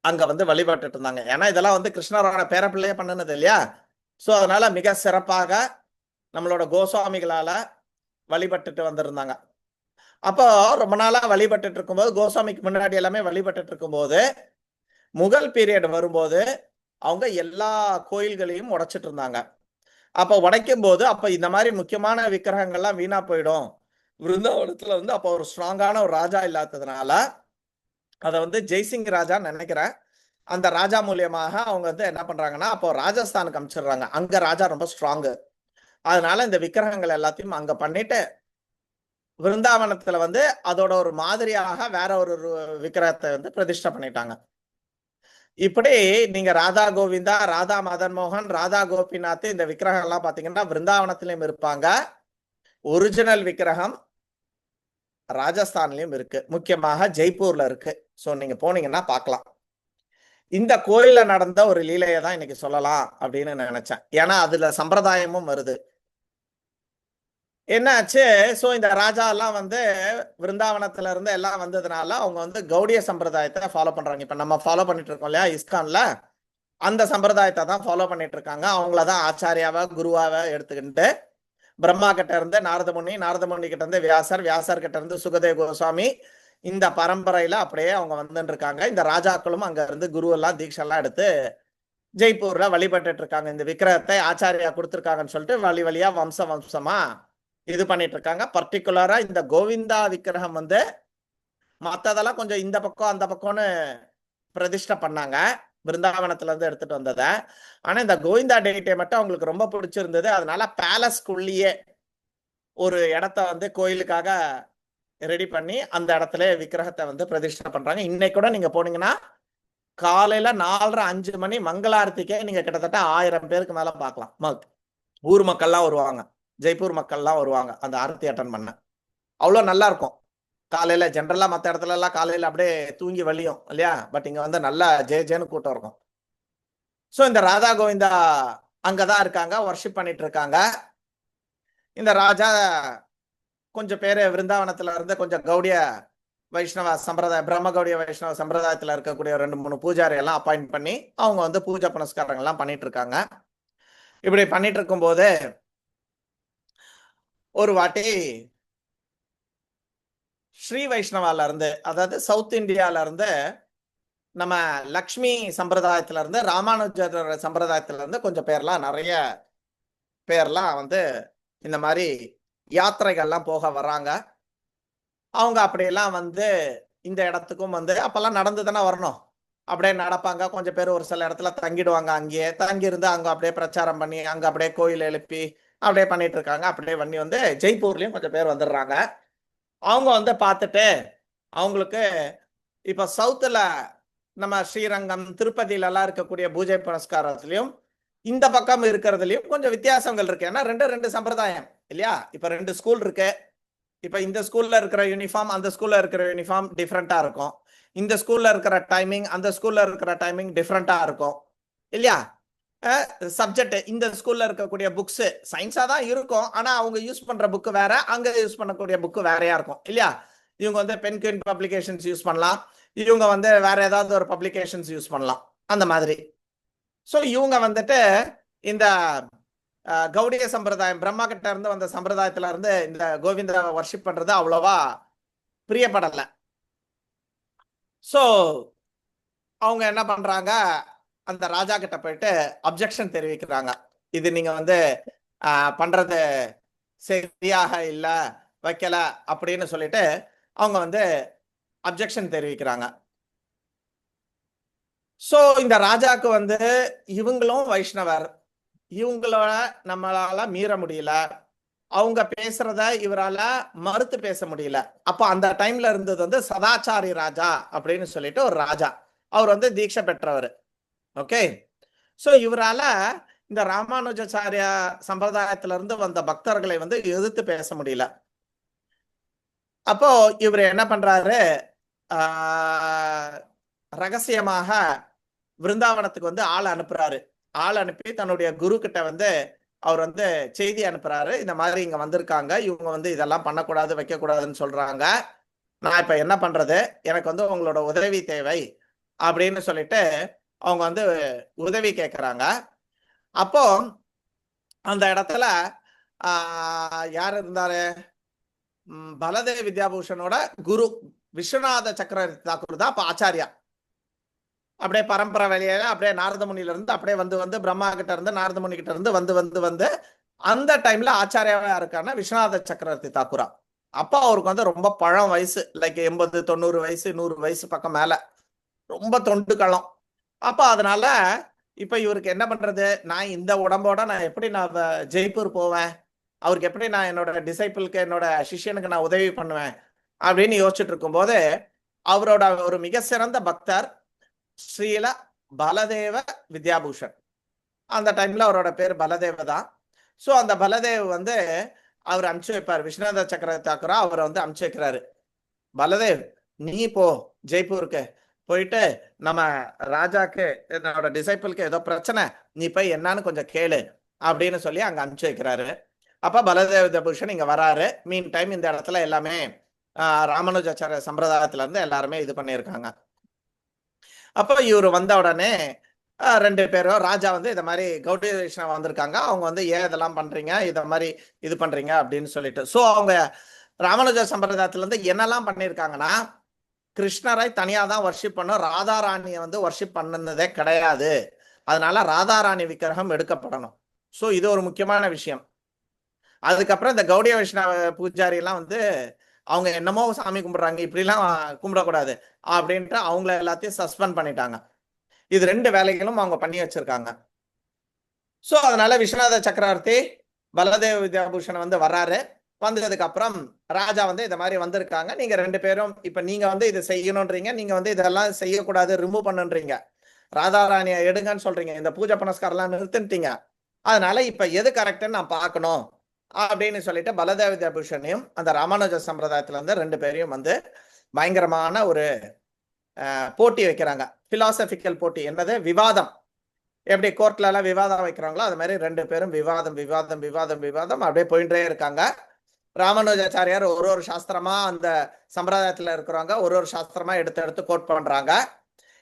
அங்க வந்து வழிபட்டுட்டு இருந்தாங்க. ஏன்னா இதெல்லாம் வந்து கிருஷ்ணரோட பேரப்பிள்ளையே பண்ணுனது இல்லையா? சோ அதனால மிக சிறப்பாக நம்மளோட கோஸ்வாமிகளால வழிபட்டுட்டு வந்திருந்தாங்க. அப்போ ரொம்ப நாளா வழிபட்டுட்டு இருக்கும்போது, கோஸ்வாமிக்கு முன்னாடி எல்லாமே வழிபட்டுட்டு இருக்கும்போது, முகல் பீரியட் வரும்போது அவங்க எல்லா கோயில்களையும் உடைச்சிட்டு இருந்தாங்க. அப்ப உடைக்கும் போது அப்ப இந்த மாதிரி முக்கியமான விக்கிரகங்கள்லாம் வீணா போயிடும். விருந்தாவனத்துல வந்து அப்போ ஒரு ஸ்ட்ராங்கான ஒரு ராஜா இல்லாததுனால அதை வந்து ஜெய்சிங் ராஜா நினைக்கிறேன், அந்த ராஜா மூலியமாக அவங்க வந்து என்ன பண்றாங்கன்னா, அப்போ ராஜஸ்தானுக்கு அனுப்பிச்சிடுறாங்க. அங்க ராஜா ரொம்ப ஸ்ட்ராங்கு. அதனால இந்த விக்கிரகங்கள் எல்லாத்தையும் அங்க பண்ணிட்டு விருந்தாவனத்துல வந்து அதோட ஒரு மாதிரியாக வேற ஒரு விக்கிரகத்தை வந்து பிரதிஷ்டை பண்ணிட்டாங்க. இப்படி நீங்க ராதா கோவிந்தா, ராதா மதன் மோகன், ராதா கோபிநாத் இந்த விக்கிரகம் எல்லாம் பாத்தீங்கன்னா விருந்தாவனத்திலயும் இருப்பாங்க. ஒரிஜினல் விக்கிரகம் ராஜஸ்தான்லயும் இருக்கு, முக்கியமாக ஜெய்ப்பூர்ல இருக்கு. சோ நீங்க போனீங்கன்னா பார்க்கலாம். இந்த கோயில்ல நடந்த ஒரு லீலையை தான் இன்னைக்கு சொல்லலாம் அப்படின்னு நினைச்சேன். ஏன்னா அதுல சம்பிரதாயமும் வருது. என்னாச்சு, சோ இந்த ராஜா எல்லாம் வந்து விருந்தாவனத்துல இருந்து எல்லாம் வந்ததுனால அவங்க வந்து கௌடிய சம்பிரதாயத்தை ஃபாலோ பண்றாங்க. இப்ப நம்ம ஃபாலோ பண்ணிட்டு இருக்கோம் இல்லையா இஸ்கான்ல, அந்த சம்பிரதாயத்தை தான் ஃபாலோ பண்ணிட்டு இருக்காங்க. அவங்களதான் ஆச்சாரியாவா குருவாவை எடுத்துக்கிட்டு பிரம்மா கிட்ட இருந்து நாரதமுனி, நாரதமுனி கிட்ட இருந்து வியாசர், வியாசர் கிட்ட இருந்து சுகதேவ கோஸ்வாமி, இந்த பரம்பரையில அப்படியே அவங்க வந்துட்டு இருக்காங்க. இந்த ராஜாக்களும் அங்க இருந்து குரு எல்லாம் தீட்செல்லாம் எடுத்து ஜெய்ப்பூர்ல வழிபட்டுட்டு இருக்காங்க. இந்த விக்கிரகத்தை ஆச்சாரியா கொடுத்துருக்காங்கன்னு சொல்லிட்டு வழி வழியா வம்சமா இது பண்ணிட்டு இருக்காங்க. பர்டிகுலரா இந்த கோவிந்தா விக்கிரகம் வந்து மத்ததெல்லாம் கொஞ்சம் இந்த பக்கம் அந்த பக்கம்னு பிரதிஷ்டை பண்ணாங்க, பிருந்தாவனத்துல இருந்து எடுத்துட்டு வந்தத. ஆனா இந்த கோவிந்தா டேட்டை மட்டும் அவங்களுக்கு ரொம்ப பிடிச்சிருந்தது. அதனால பேலஸ்குள்ளேயே ஒரு இடத்த வந்து கோயிலுக்காக ரெடி பண்ணி அந்த இடத்துல விக்கிரகத்தை வந்து பிரதிஷ்டை பண்றாங்க. இன்னைக்கு கூட நீங்க போனீங்கன்னா காலையில 4:30-5 மணி மங்களாரத்திக்கே நீங்க கிட்டத்தட்ட 1000 பேருக்கு மேல பார்க்கலாம். ஊர் மக்கள்லாம் வருவாங்க, ஜெய்ப்பூர் மக்கள்லாம் வருவாங்க அந்த ஆரத்தி அட்டன் பண்ண. அவ்வளோ நல்லா இருக்கும். காலையில ஜென்ரலா மற்ற இடத்துல எல்லாம் காலையில அப்படியே தூங்கி வலியும் இல்லையா, பட் இங்க வந்து நல்லா ஜேன்னு கூட்டம் இருக்கும். ஸோ இந்த ராதா கோவிந்தா அங்கதான் இருக்காங்க, வர்ஷிப் பண்ணிட்டு இருக்காங்க. இந்த ராஜா கொஞ்சம் பேரு விருந்தாவனத்துல இருந்து கொஞ்சம் கௌடிய வைஷ்ணவ சம்பிரதாய, பிரம்ம கௌடிய வைஷ்ணவ சம்பிரதாயத்துல இருக்கக்கூடிய 2-3 பூஜாரி எல்லாம் அப்பாயிண்ட் பண்ணி அவங்க வந்து பூஜை புனஸ்காரங்கள் எல்லாம் பண்ணிட்டு இருக்காங்க. இப்படி பண்ணிட்டு இருக்கும் போது ஒரு வாட்டி ஸ்ரீ வைஷ்ணவால இருந்து, அதாவது சவுத் இந்தியால இருந்து, நம்ம லக்ஷ்மி சம்பிரதாயத்துல இருந்து, ராமானுஜர் சம்பிரதாயத்துல இருந்து கொஞ்சம் பேர்லாம், நிறைய பேர்லாம் வந்து இந்த மாதிரி யாத்திரைகள்லாம் போக வர்றாங்க. அவங்க அப்படியெல்லாம் வந்து இந்த இடத்துக்கும் வந்து அப்பெல்லாம் நடந்து தானே வரணும், அப்படியே நடப்பாங்க. கொஞ்சம் பேர் ஒரு சில இடத்துல தங்கிடுவாங்க, அங்கேயே தங்கியிருந்து அங்க அப்படியே பிரச்சாரம் பண்ணி அங்க அப்படியே கோயில் எழுப்பி அப்படியே பண்ணிட்டு இருக்காங்க. அப்படியே பண்ணி வந்து ஜெய்ப்பூர்லயும் கொஞ்சம் பேர் வந்துடுறாங்க. அவங்க வந்து பார்த்துட்டு அவங்களுக்கு இப்ப சவுத்துல நம்ம ஸ்ரீரங்கம், திருப்பதியில எல்லாம் இருக்கக்கூடிய பூஜை புனஸ்காரத்திலையும் இந்த பக்கம் இருக்கிறதுலயும் கொஞ்சம் வித்தியாசங்கள் இருக்கு. ஏன்னா ரெண்டு சம்பிரதாயம் இல்லையா. இப்ப 2 ஸ்கூல் இருக்கு. இப்ப இந்த ஸ்கூல்ல இருக்கிற யூனிஃபார்ம் அந்த ஸ்கூல்ல இருக்கிற யூனிஃபார்ம் டிஃப்ரெண்டா இருக்கும். இந்த ஸ்கூல்ல இருக்கிற டைமிங் அந்த ஸ்கூல்ல இருக்கிற டைமிங் டிஃப்ரெண்டா இருக்கும் இல்லையா. சப்ஜெக்ட் இந்த ஸ்கூல்ல இருக்கக்கூடிய புக்ஸ் சயின்ஸா தான் இருக்கும், ஆனா அவங்க யூஸ் பண்ற புக்கு வேற, அங்க யூஸ் பண்ணக்கூடிய புக்கு வேறையா இருக்கும் இல்லையா. இவங்க வந்து பென்குயின் பப்ளிகேஷன்ஸ் யூஸ் பண்ணலாம், இவங்க வந்து வேற ஏதாவது ஒரு பப்ளிகேஷன்ஸ் யூஸ் பண்ணலாம் அந்த மாதிரி. ஸோ இவங்க வந்துட்டு இந்த கௌடிய சம்பிரதாயம், பிரம்மா கிட்ட இருந்து வந்த சம்பிரதாயத்துல இருந்து இந்த கோவிந்த வர்ஷிப் பண்றது அவ்வளவா பிரியப்படலை. ஸோ அவங்க என்ன பண்றாங்க, அந்த ராஜா கிட்ட போயிட்டு அப்ஜெக்ஷன் தெரிவிக்கிறாங்க. இது நீங்க வந்து பண்றது சரியாக இல்லை, வைக்கல அப்படின்னு சொல்லிட்டு அவங்க வந்து அப்ஜெக்ஷன் தெரிவிக்கிறாங்க. ஸோ இந்த ராஜாக்கு வந்து இவங்களும் வைஷ்ணவர், இவங்களோட நம்மளால மீற முடியல, அவங்க பேசுறத இவரால மறுத்து பேச முடியல. அப்போ அந்த டைம்ல இருந்தது வந்து சதாச்சாரி ராஜா அப்படின்னு சொல்லிட்டு ஒரு ராஜா, அவர் வந்து தீட்சை பெற்றவர். ஓகே. ஸோ இவரால இந்த ராமானுஜாச்சாரிய சம்பிரதாயத்துல இருந்து வந்த பக்தர்களை வந்து எதிர்த்து பேச முடியல. அப்போ இவர் என்ன பண்றாரு, ரகசியமாக விருந்தாவனத்துக்கு வந்து ஆள் அனுப்புறாரு. ஆள் அனுப்பி தன்னுடைய குரு கிட்ட வந்து அவர் வந்து செய்தி அனுப்புறாரு. இந்த மாதிரி இங்க வந்திருக்காங்க, இவங்க வந்து இதெல்லாம் பண்ணக்கூடாது, வைக்கக்கூடாதுன்னு சொல்றாங்க. நான் இப்ப என்ன பண்றது, எனக்கு வந்து உங்களோட உதவி தேவை அப்படின்னு சொல்லிட்டு அவங்க வந்து உதவி கேட்கறாங்க. அப்போ அந்த இடத்துல யார் இருந்தாரு, பலதேவ வித்யாபூஷனோட குரு விஸ்வநாத சக்கரவர்த்தி தாக்கூர் தான் இப்ப ஆச்சாரியா. அப்படியே பரம்பரை வழியில அப்படியே நாரதமுனில இருந்து அப்படியே வந்து பிரம்மா கிட்ட இருந்து நாரதமுனி கிட்ட இருந்து வந்து அந்த டைம்ல ஆச்சாரியாவா இருக்கான விஸ்வநாத சக்கரவர்த்தி தாக்கூரா. அப்ப அவருக்கு வந்து ரொம்ப பழம் வயசு, லைக் 80-90 வயசு, 100 வயசு பக்கம் மேல, ரொம்ப தொண்டு களம். அப்ப அதனால இப்ப இவருக்கு என்ன பண்றது, நான் இந்த உடம்போட நான் எப்படி நான் ஜெய்ப்பூர் போவேன், அவருக்கு எப்படி நான் என்னோட டிசைபிளுக்கு, என்னோட சிஷ்யனுக்கு நான் உதவி பண்ணுவேன் அப்படின்னு யோசிச்சுட்டு இருக்கும்போது அவரோட ஒரு மிக சிறந்த பக்தர் ஸ்ரீல பலதேவ வித்யாபூஷன், அந்த டைம்ல அவரோட பேர் பலதேவ தான். ஸோ அந்த பலதேவ் வந்து அவர் அனுப்பிச்சு வைப்பார், விஸ்வநாத சக்கரவர்த்தி தாக்கூரா அவரை வந்து அனுப்பிச்சு வைக்கிறாரு. பலதேவ் நீ போ ஜெய்ப்பூருக்கு போயிட்டு நம்ம ராஜாக்கு, என்னோட டிசைபிளுக்கு ஏதோ பிரச்சனை, நீ போய் என்னன்னு கொஞ்சம் கேளு அப்படின்னு சொல்லி அங்க அனுப்பிச்சு வைக்கிறாரு. அப்ப பலதேவ வித்யாபூஷன் இங்க வராரு. மீன் டைம் இந்த இடத்துல எல்லாமே ராமானுஜாச்சாரிய சம்பிரதாயத்துல இருந்து எல்லாருமே இது பண்ணியிருக்காங்க. அப்ப இவர் வந்த உடனே ரெண்டு பேரும் ராஜா வந்து இதை மாதிரி கௌடி வைஷ்ணவ வந்திருக்காங்க, அவங்க வந்து ஏன் இதெல்லாம் பண்றீங்க, இதை மாதிரி இது பண்றீங்க அப்படின்னு சொல்லிட்டு. ஸோ அவங்க ராமானுஜ சம்பிரதாயத்துல இருந்து என்னெல்லாம் பண்ணியிருக்காங்கன்னா, கிருஷ்ணரை தனியா தான் வர்ஷிப் பண்ணும், ராதாராணியை வந்து வர்ஷிப் பண்ணதே கிடையாது, அதனால ராதாராணி விக்கிரகம் எடுக்கப்படணும். ஸோ இது ஒரு முக்கியமான விஷயம். அதுக்கப்புறம் இந்த கௌடிய வைஷ்ணவ பூஜாரி எல்லாம் வந்து அவங்க என்னமோ சாமி கும்பிடுறாங்க, இப்படிலாம் கும்பிடக்கூடாது அப்படின்ட்டு அவங்கள எல்லாத்தையும் சஸ்பெண்ட் பண்ணிட்டாங்க. இது ரெண்டு வேலைகளும் அவங்க பண்ணி வச்சிருக்காங்க. ஸோ அதனால விஸ்வநாத சக்கரவர்த்தி பலதேவ வித்யாபூஷன் வந்து வர்றாரு. வந்ததுக்கு அப்புறம் ராஜா வந்து இந்த மாதிரி வந்திருக்காங்க, நீங்க ரெண்டு பேரும் இப்ப நீங்க வந்து இதை செய்யணும்ன்றீங்க, நீங்க வந்து இதெல்லாம் செய்யக்கூடாது, ரிமூவ் பண்ணுன்றீங்க, ராதாராணியை எடுங்கன்னு சொல்றீங்க, இந்த பூஜை புனஸ்காரெல்லாம் நிறுத்திட்டீங்க, அதனால இப்ப எது கரெக்ட்னு நான் பார்க்கணும் அப்படின்னு சொல்லிட்டு பலதேவ வித்யாபூஷனையும் அந்த ராமானுஜ சம்பிரதாயத்துல இருந்து ரெண்டு பேரையும் வந்து பயங்கரமான ஒரு போட்டி வைக்கிறாங்க. பிலாசபிக்கல் போட்டி, என்னது விவாதம். எப்படி கோர்ட்ல எல்லாம் விவாதம் வைக்கிறாங்களோ அது மாதிரி ரெண்டு பேரும் விவாதம் விவாதம் விவாதம் விவாதம் அப்படியே போயிட்டே இருக்காங்க. ராமானுஜாச்சாரியார் ஒரு சாஸ்திரமா அந்த சம்பிரதாயத்துல இருக்கிறவங்க ஒரு சாஸ்திரமா எடுத்து எடுத்து கோட் பண்றாங்க.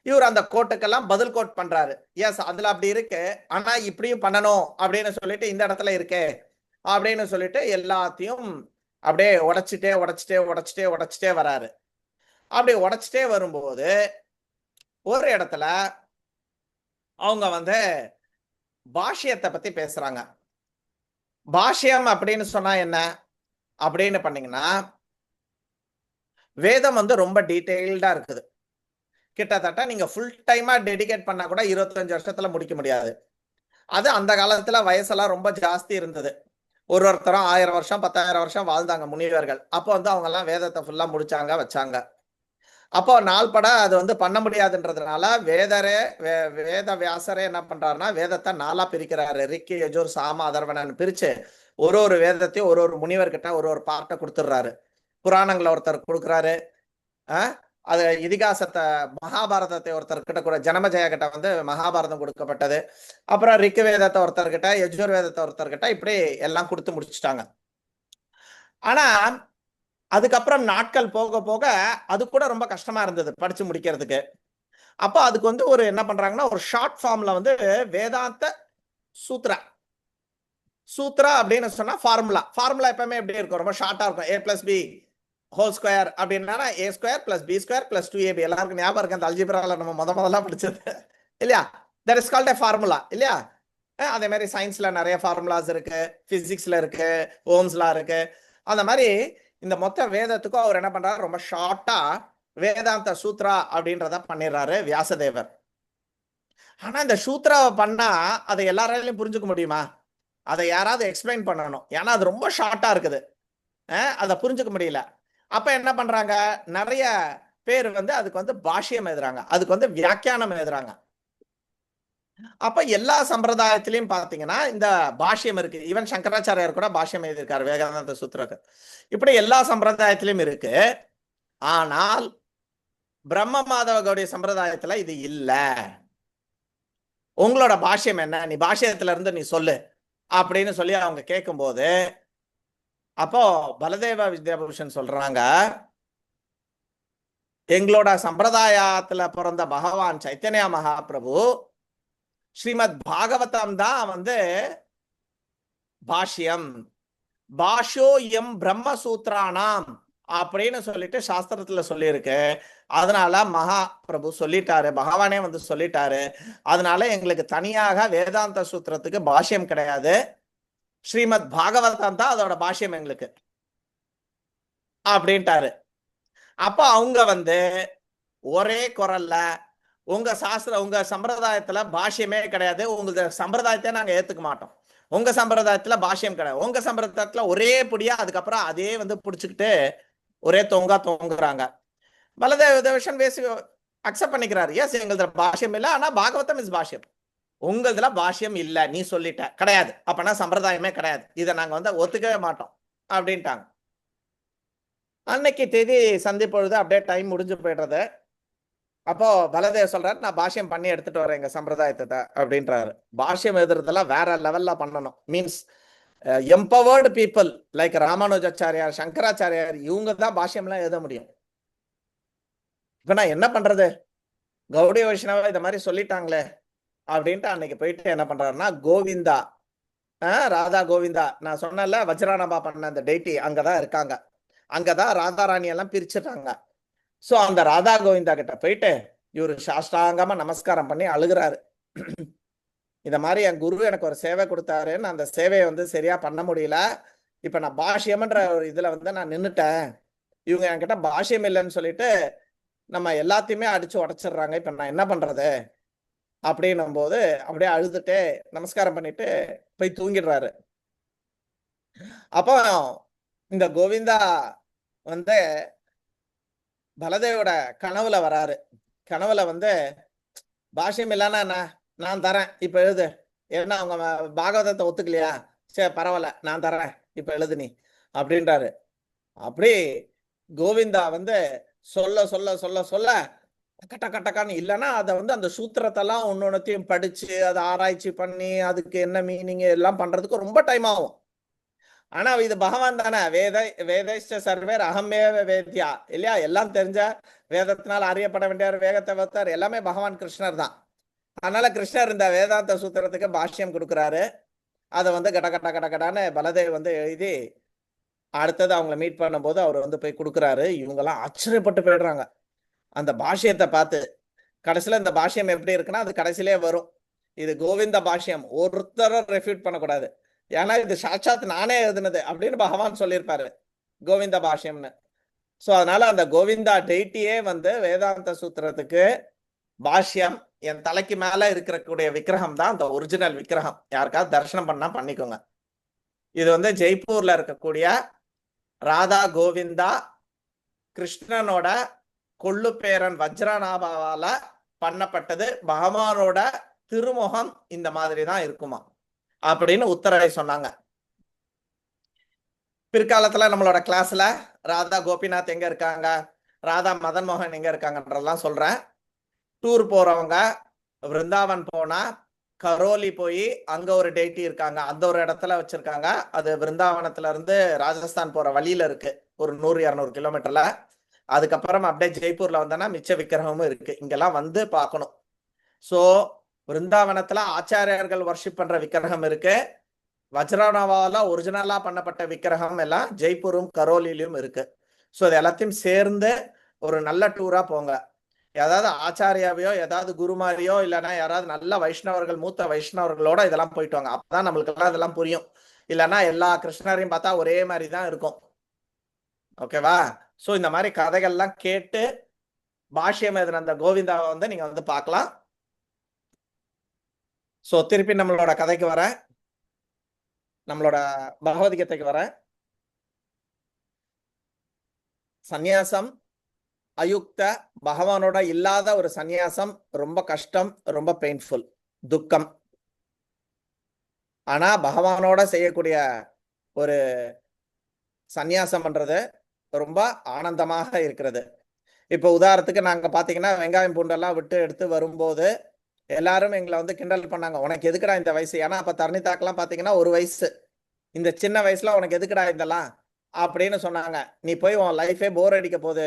இவர் அந்த கோட்டுக்கெல்லாம் பதில் கோட் பண்றாரு. எஸ், அதுல அப்படி இருக்கு, ஆனா இப்படியும் பண்ணணும் அப்படின்னு சொல்லிட்டு இந்த இடத்துல இருக்கே அப்படின்னு சொல்லிட்டு எல்லாத்தையும் அப்படியே உடைச்சிட்டே உடைச்சிட்டே உடைச்சிட்டே உடைச்சிட்டே வராரு. அப்படி உடைச்சிட்டே வரும்போது ஒரு இடத்துல அவங்க வந்து பாஷ்யத்தை பத்தி பேசுறாங்க. பாஷ்யம் அப்படின்னு சொன்னா என்ன அப்படின்னு பண்ணீங்கன்னா, வேதம் வந்து ரொம்ப டீட்டெயில்டா இருக்குது. கிட்டத்தட்ட நீங்க ஃபுல் டைமா டெடிகேட் பண்ணா கூட 25 வருஷத்துல முடிக்க முடியாது. அது அந்த காலத்துல வயசெல்லாம் ரொம்ப ஜாஸ்தி இருந்தது. ஒருத்தரும் 1000 வருஷம் 10,000 வருஷம் வாழ்ந்தாங்க முனிவர்கள். அப்போ வந்து அவங்க எல்லாம் வேதத்தை ஃபுல்லா முடிச்சாங்க வச்சாங்க. அப்போ நாள் பட அது வந்து பண்ண முடியாதுன்றதுனால வேத வியாசரே என்ன பண்றாருன்னா வேதத்தை 4ஆ பிரிக்கிறாரு. ரிக்கி, யஜுர், சாம, அதர்வணன் பிரிச்சு ஒரு வேதத்தையும் ஒரு முனிவர்கிட்ட ஒரு பார்ட்டை கொடுத்துடுறாரு. புராணங்களை ஒருத்தர் கொடுக்குறாரு, அது இதிகாசத்தை மகாபாரதத்தை ஒருத்தர்கிட்ட கூட, ஜனமஜய கிட்ட வந்து மகாபாரதம் கொடுக்கப்பட்டது. அப்புறம் ரிக்கு வேதத்தை ஒருத்தர்கிட்ட, யஜுர் வேதத்தை ஒருத்தர்கிட்ட, இப்படி எல்லாம் கொடுத்து முடிச்சுட்டாங்க. ஆனா அதுக்கப்புறம் நாட்கள் போக போக அது கூட ரொம்ப கஷ்டமா இருந்தது படிச்சு முடிக்கிறதுக்கு. அப்போ அதுக்கு வந்து ஒரு என்ன பண்றாங்கன்னா, ஒரு ஷார்ட் ஃபார்ம்ல வந்து வேதாந்த சூத்ரா அப்படின்னு சொன்னா ஃபார்முலா எப்பவுமே எப்படி இருக்கும், ரொம்ப ஷார்ட்டா இருக்கும். a+b ஹோல் ஸ்கொயர் அப்படின்னா a² + b² + 2ab. எல்லாருக்கும் ஞாபகம் இருக்கு அந்த அல்ஜிப்ரால நம்ம முதல்ல படிச்சது இல்லையா? That is called a formula இல்லையா? அதே மாதிரி சயின்ஸ்ல நிறைய ஃபார்முலாஸ் இருக்கு, பிசிக்ஸ்ல இருக்கு, ஓம்ஸ்லாம் இருக்கு. அந்த மாதிரி இந்த மொத்த வேதத்துக்கும் அவர் என்ன பண்றாரு, ரொம்ப ஷார்ட்டா வேதாந்த சூத்ரா அப்படின்றத பண்ணிடுறாரு வியாசதேவர். ஆனா இந்த சூத்ராவை பண்ணா அதை எல்லாராலையும் புரிஞ்சுக்க முடியுமா? அதை யாராவது எக்ஸ்பிளைன் பண்ணணும், ஏன்னா அது ரொம்ப ஷார்ட்டா இருக்குது, அதை புரிஞ்சுக்க முடியல. அப்ப என்ன பண்றாங்க, நிறைய பேர் வந்து அதுக்கு வந்து பாஷ்யம் எழுதுறாங்க, அதுக்கு வந்து வியாக்கியானம் எழுதுறாங்க. அப்ப எல்லா சம்பிரதாயத்திலையும் பாத்தீங்கன்னா இந்த பாஷ்யம் இருக்கு. ஈவன் சங்கராச்சாரியார் கூட பாஷ்யம் எழுதியிருக்காரு வேதாந்த சூத்திரக்கு. இப்படி எல்லா சம்பிரதாயத்திலும் இருக்கு. ஆனால் பிரம்ம மாதவ கௌடிய சம்பிரதாயத்துல இது இல்ல. உங்களோட பாஷ்யம் என்ன, நீ பாஷ்யத்துல இருந்து நீ சொல்லு அப்படின்னு சொல்லி அவங்க கேட்கும்போது, அப்போ பலதேவ வித்யாபூஷன் சொல்றாங்க, எங்களோட சம்பிரதாயத்துல பிறந்த பகவான் சைத்தன்ய மகாபிரபு ஸ்ரீமத் பாகவதம் தான் வந்து பாஷ்யம், பாஷ்யோ எம் பிரம்மசூத்ரானாம் அப்படின்னு சொல்லிட்டு சாஸ்திரத்துல சொல்லியிருக்கு. அதனால மகாபிரபு சொல்லிட்டாரு, பகவானே வந்து சொல்லிட்டாரு, அதனால எங்களுக்கு தனியாக வேதாந்த சூத்திரத்துக்கு பாஷ்யம் கிடையாது, ஸ்ரீமத் பாகவதம் தான் அதோட பாஷ்யம் எங்களுக்கு அப்படின்ட்டாரு. அப்ப அவங்க வந்து ஒரே குரல்ல, உங்க சம்பிரதாயத்துல பாஷ்யமே கிடையாது, உங்க சம்பிரதாயத்தை நாங்க ஏத்துக்க மாட்டோம், உங்க சம்பிரதாயத்துல பாஷ்யம் கிடையாது, உங்க சம்பிரதாயத்துல ஒரே புடியா அதுக்கப்புறம் அதே வந்து புடிச்சுக்கிட்டு ஒரே தொங்குறாங்க. பலதேவ அக்செப்ட் பண்ணிக்கிறாரு, எஸ் எங்களதுல பாஷ்யம் இல்லை, ஆனா பாகவதம் இஸ் பாஷ்யம், உங்களதுல பாஷ்யம் இல்லை நீ சொல்லிட்ட, கிடையாது, அப்பனா சம்பிரதாயமே கிடையாது, இதை நாங்க வந்து ஒத்துக்கவே மாட்டோம் அப்படின்ட்டாங்க. அன்னைக்கு தேதி சந்திப்பொழுது அப்படியே டைம் முடிஞ்சு போயிடுறது. அப்போ பலதேவ் சொல்றாரு, நான் பாஷ்யம் பண்ணி எடுத்துட்டு வரேன் எங்க சம்பிரதாயத்தை அப்படின்றாரு. பாஷ்யம் எழுதுறதெல்லாம் வேற லெவல்ல பண்ணணும். Means empowered people like Ramanujacharyar, சங்கராச்சாரியார், இவங்க தான் பாஷ்யம்லாம் எழுத முடியும். இப்ப நான் என்ன பண்றது, கௌடிய வைஷ்ணவ இத மாதிரி சொல்லிட்டாங்களே அப்படின்ட்டு அன்னைக்கு போயிட்டு என்ன பண்றாருன்னா கோவிந்தா ராதா கோவிந்தா நான் சொன்னல வஜ்ரானபா பண்ண அந்த டெய்டி அங்கதான் இருக்காங்க. அங்கதான் ராதா ராணி எல்லாம் பிரிச்சுட்டாங்க. சோ அந்த ராதா கோவிந்தா கிட்ட போயிட்டு இவரு சாஷ்டாங்கமா நமஸ்காரம் பண்ணி அழுகுறாரு. இந்த மாதிரி என் குரு எனக்கு ஒரு சேவை கொடுத்தாருன்னு அந்த சேவையை வந்து சரியா பண்ண முடியல. இப்ப நான் பாஷ்யம்ன்ற ஒரு இதுல வந்து நான் நின்னுட்டேன். இவங்க என்கிட்ட பாஷ்யம் இல்லைன்னு சொல்லிட்டு நம்ம எல்லாத்தையுமே அடிச்சு உடைச்சிடுறாங்க. இப்ப நான் என்ன பண்றது அப்படின்னும் போது அப்படியே அழுதுட்டு நமஸ்காரம் பண்ணிட்டு போய் தூங்கிடுறாரு. அப்போ இந்த கோவிந்தா வந்து பலதேவோட கனவுல வராரு. கனவுல வந்து பாஷ்யம் இல்லைன்னா என்ன, நான் தரேன் இப்ப எழுது. ஏன்னா அவங்க பாகவதத்தை ஒத்துக்கலையா, சரி பரவாயில்ல நான் தரேன் இப்ப எழுது நீ அப்படின்றாரு. அப்படி கோவிந்தா வந்து சொல்ல சொல்ல சொல்ல சொல்ல கட்டக்கான்னு இல்லைன்னா அதை வந்து அந்த சூத்திரத்தெல்லாம் ஒன்னொன்னுத்தையும் படிச்சு அதை ஆராய்ச்சி பண்ணி அதுக்கு என்ன மீனிங் எல்லாம் பண்றதுக்கு ரொம்ப டைம் ஆகும். ஆனா இது பகவான் தானே, வேதைஷ்ட சர்வேர் அகமேவ வேத்யா இல்லையா, எல்லாம் தெரிஞ்ச வேதத்தினால் அறியப்பட வேண்டியார், வேகத்தை வைத்தார், எல்லாமே பகவான் கிருஷ்ணர் தான். அதனால கிருஷ்ணர் இந்த வேதாந்த சூத்திரத்துக்கு பாஷ்யம் கொடுக்குறாரு. அதை வந்து கடன்னு பலதேவ் வந்து எழுதி அடுத்தது அவங்களை மீட் பண்ணும்போது அவர் வந்து போய் கொடுக்குறாரு. இவங்கெல்லாம் ஆச்சரியப்பட்டு போயிடுறாங்க அந்த பாஷ்யத்தை பார்த்து. கடைசியில இந்த பாஷ்யம் எப்படி இருக்குன்னா அது கடைசியிலே வரும், இது கோவிந்த பாஷ்யம், ஒருத்தரும் ரெஃப்யூட் பண்ணக்கூடாது, ஏன்னா இது சாட்சாத் நானே எழுதுனது அப்படின்னு பகவான் சொல்லியிருப்பாரு கோவிந்த பாஷ்யம்னு. சோ அதனால அந்த கோவிந்தா டெய்டியே வந்து வேதாந்த சூத்திரத்துக்கு பாஷ்யம். என் தலைக்கு மேல இருக்கக்கூடிய விக்கிரகம் தான் அந்த ஒரிஜினல் விக்கிரகம். யாருக்காவது தரிசனம் பண்ணா பண்ணிக்கோங்க. இது வந்து ஜெய்ப்பூர்ல இருக்கக்கூடிய ராதா கோவிந்தா கிருஷ்ணனோட கொள்ளு பேரன் வஜ்ரநாபாவால பண்ணப்பட்டது. பகவானோட திருமுகம் இந்த மாதிரி தான் இருக்குமா அப்படின்னு உத்தரவை சொன்னாங்க. பிற்காலத்துல நம்மளோட கிளாஸ்ல ராதா கோபிநாத் எங்க இருக்காங்க, ராதா மதன் மோகன் எங்க இருக்காங்கன்றதெல்லாம் சொல்றேன். டூர் போறவங்க விருந்தாவன் போனா கரோலி போய் அங்க ஒரு டெய்டி இருக்காங்க, அந்த ஒரு இடத்துல வச்சிருக்காங்க. அது விருந்தாவனத்துல இருந்து ராஜஸ்தான் போற வழியில இருக்கு, ஒரு 100-200 கிலோமீட்டர்ல. அதுக்கப்புறம் அப்படியே ஜெய்ப்பூர்ல வந்தோன்னா மிச்ச விக்கிரகமும் இருக்கு, இங்கெல்லாம் வந்து பார்க்கணும். சோ விருந்தாவனத்துல ஆச்சாரியர்கள் வர்ஷிப் பண்ற விக்கிரகம் இருக்கு. வஜ்ரநாபால ஒரிஜினலா பண்ணப்பட்ட விக்கிரகம் எல்லாம் ஜெய்ப்பூரும் கரோலிலும் இருக்கு. ஸோ இது எல்லாத்தையும் சேர்ந்து ஒரு நல்ல டூரா போங்க. ஏதாவது ஆச்சாரியாவையோ ஏதாவது குருமாரியோ இல்லைன்னா யாராவது நல்ல வைஷ்ணவர்கள் மூத்த வைஷ்ணவர்களோட இதெல்லாம் போயிட்டு வாங்க. அப்பதான் நம்மளுக்கு எல்லாம் இதெல்லாம் புரியும். இல்லைன்னா எல்லா கிருஷ்ணரையும் பார்த்தா ஒரே மாதிரி தான் இருக்கும். ஓகேவா? ஸோ இந்த மாதிரி கதைகள்லாம் கேட்டு பாஷ்யம் எதுன அந்த கோவிந்தாவை வந்து நீங்க வந்து பார்க்கலாம். ஸோ திருப்பி நம்மளோட கதைக்கு வரேன், நம்மளோட பகவத்கீதைக்கு வரேன். சந்நியாசம் அயுக்த பகவானோட இல்லாத ஒரு சந்நியாசம் ரொம்ப கஷ்டம், ரொம்ப பெயின்ஃபுல், துக்கம். ஆனா பகவானோட செய்யக்கூடிய ஒரு சந்நியாசம் பண்றது ரொம்ப ஆனந்தமாக இருக்கிறது. இப்போ உதாரணத்துக்கு நாங்க பாத்தீங்கன்னா வெங்காயம் பூண்டெல்லாம் விட்டு எடுத்து வரும்போது எல்லாரும் எங்களை வந்து கிண்டல் பண்ணாங்க, உனக்கு எதுக்குடா இந்த வயசு? ஏன்னா அப்ப தரணிதாக்கெல்லாம் பாத்தீங்கன்னா 1 வயசு, இந்த சின்ன வயசுல உனக்கு எதுக்குடா இதெல்லாம் அப்படின்னு சொன்னாங்க. நீ போய் உன் லைஃபே போர் அடிக்க போகுது,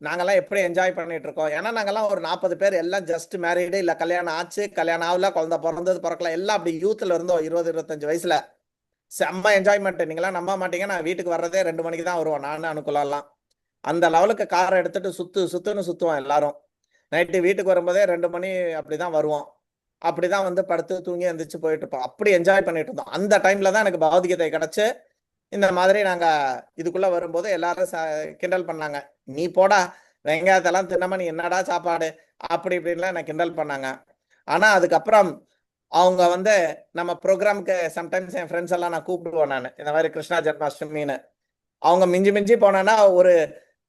நாங்கெல்லாம் எப்படி என்ஜாய் பண்ணிட்டு இருக்கோம். ஏன்னா நாங்கெல்லாம் ஒரு 40 பேர் எல்லாம் ஜஸ்ட் மேரீடு, இல்ல கல்யாணம் ஆச்சு, கல்யாணம் ஆகல, குழந்தை பிறந்தது பிறக்கல, எல்லாம் அப்படி யூத்ல இருந்தோம். 20-25 வயசுல செம்ம என்ஜாய்மெண்ட். நீங்களாம் நம்ப மாட்டீங்க, நான் வீட்டுக்கு வர்றதே 2 மணிக்கு தான் வருவோம், நானும் அனுகூலம்லாம். அந்த லெவலுக்கு காரை எடுத்துட்டு சுத்துன்னு சுத்துவோம் எல்லாரும். நைட்டு வீட்டுக்கு வரும்போதே 2 மணி அப்படிதான் வருவோம். அப்படிதான் வந்து படுத்து தூங்கி எந்திரிச்சு போயிட்டு இருப்போம். அப்படி என்ஜாய் பண்ணிட்டு இருந்தோம். அந்த டைம்ல தான் எனக்கு பகவத்கீதை கிடைச்சு இந்த மாதிரி நாங்க இதுக்குள்ள வரும்போது எல்லாரும் கிண்டல் பண்ணாங்க, நீ போடா வெங்காயத்தெல்லாம் தின்னமா நீ என்னடா சாப்பாடு அப்படி இப்படின்லாம் என்ன கிண்டல் பண்ணாங்க. ஆனா அதுக்கப்புறம் அவங்க வந்து நம்ம ப்ரோக்ராமுக்கு சம்டைம்ஸ் என் ஃப்ரெண்ட்ஸ் எல்லாம் நான் கூப்பிடுவோம், நான் இந்த மாதிரி கிருஷ்ணா ஜென்மாஷ்டமின்னு. அவங்க மிஞ்சி போனேன்னா ஒரு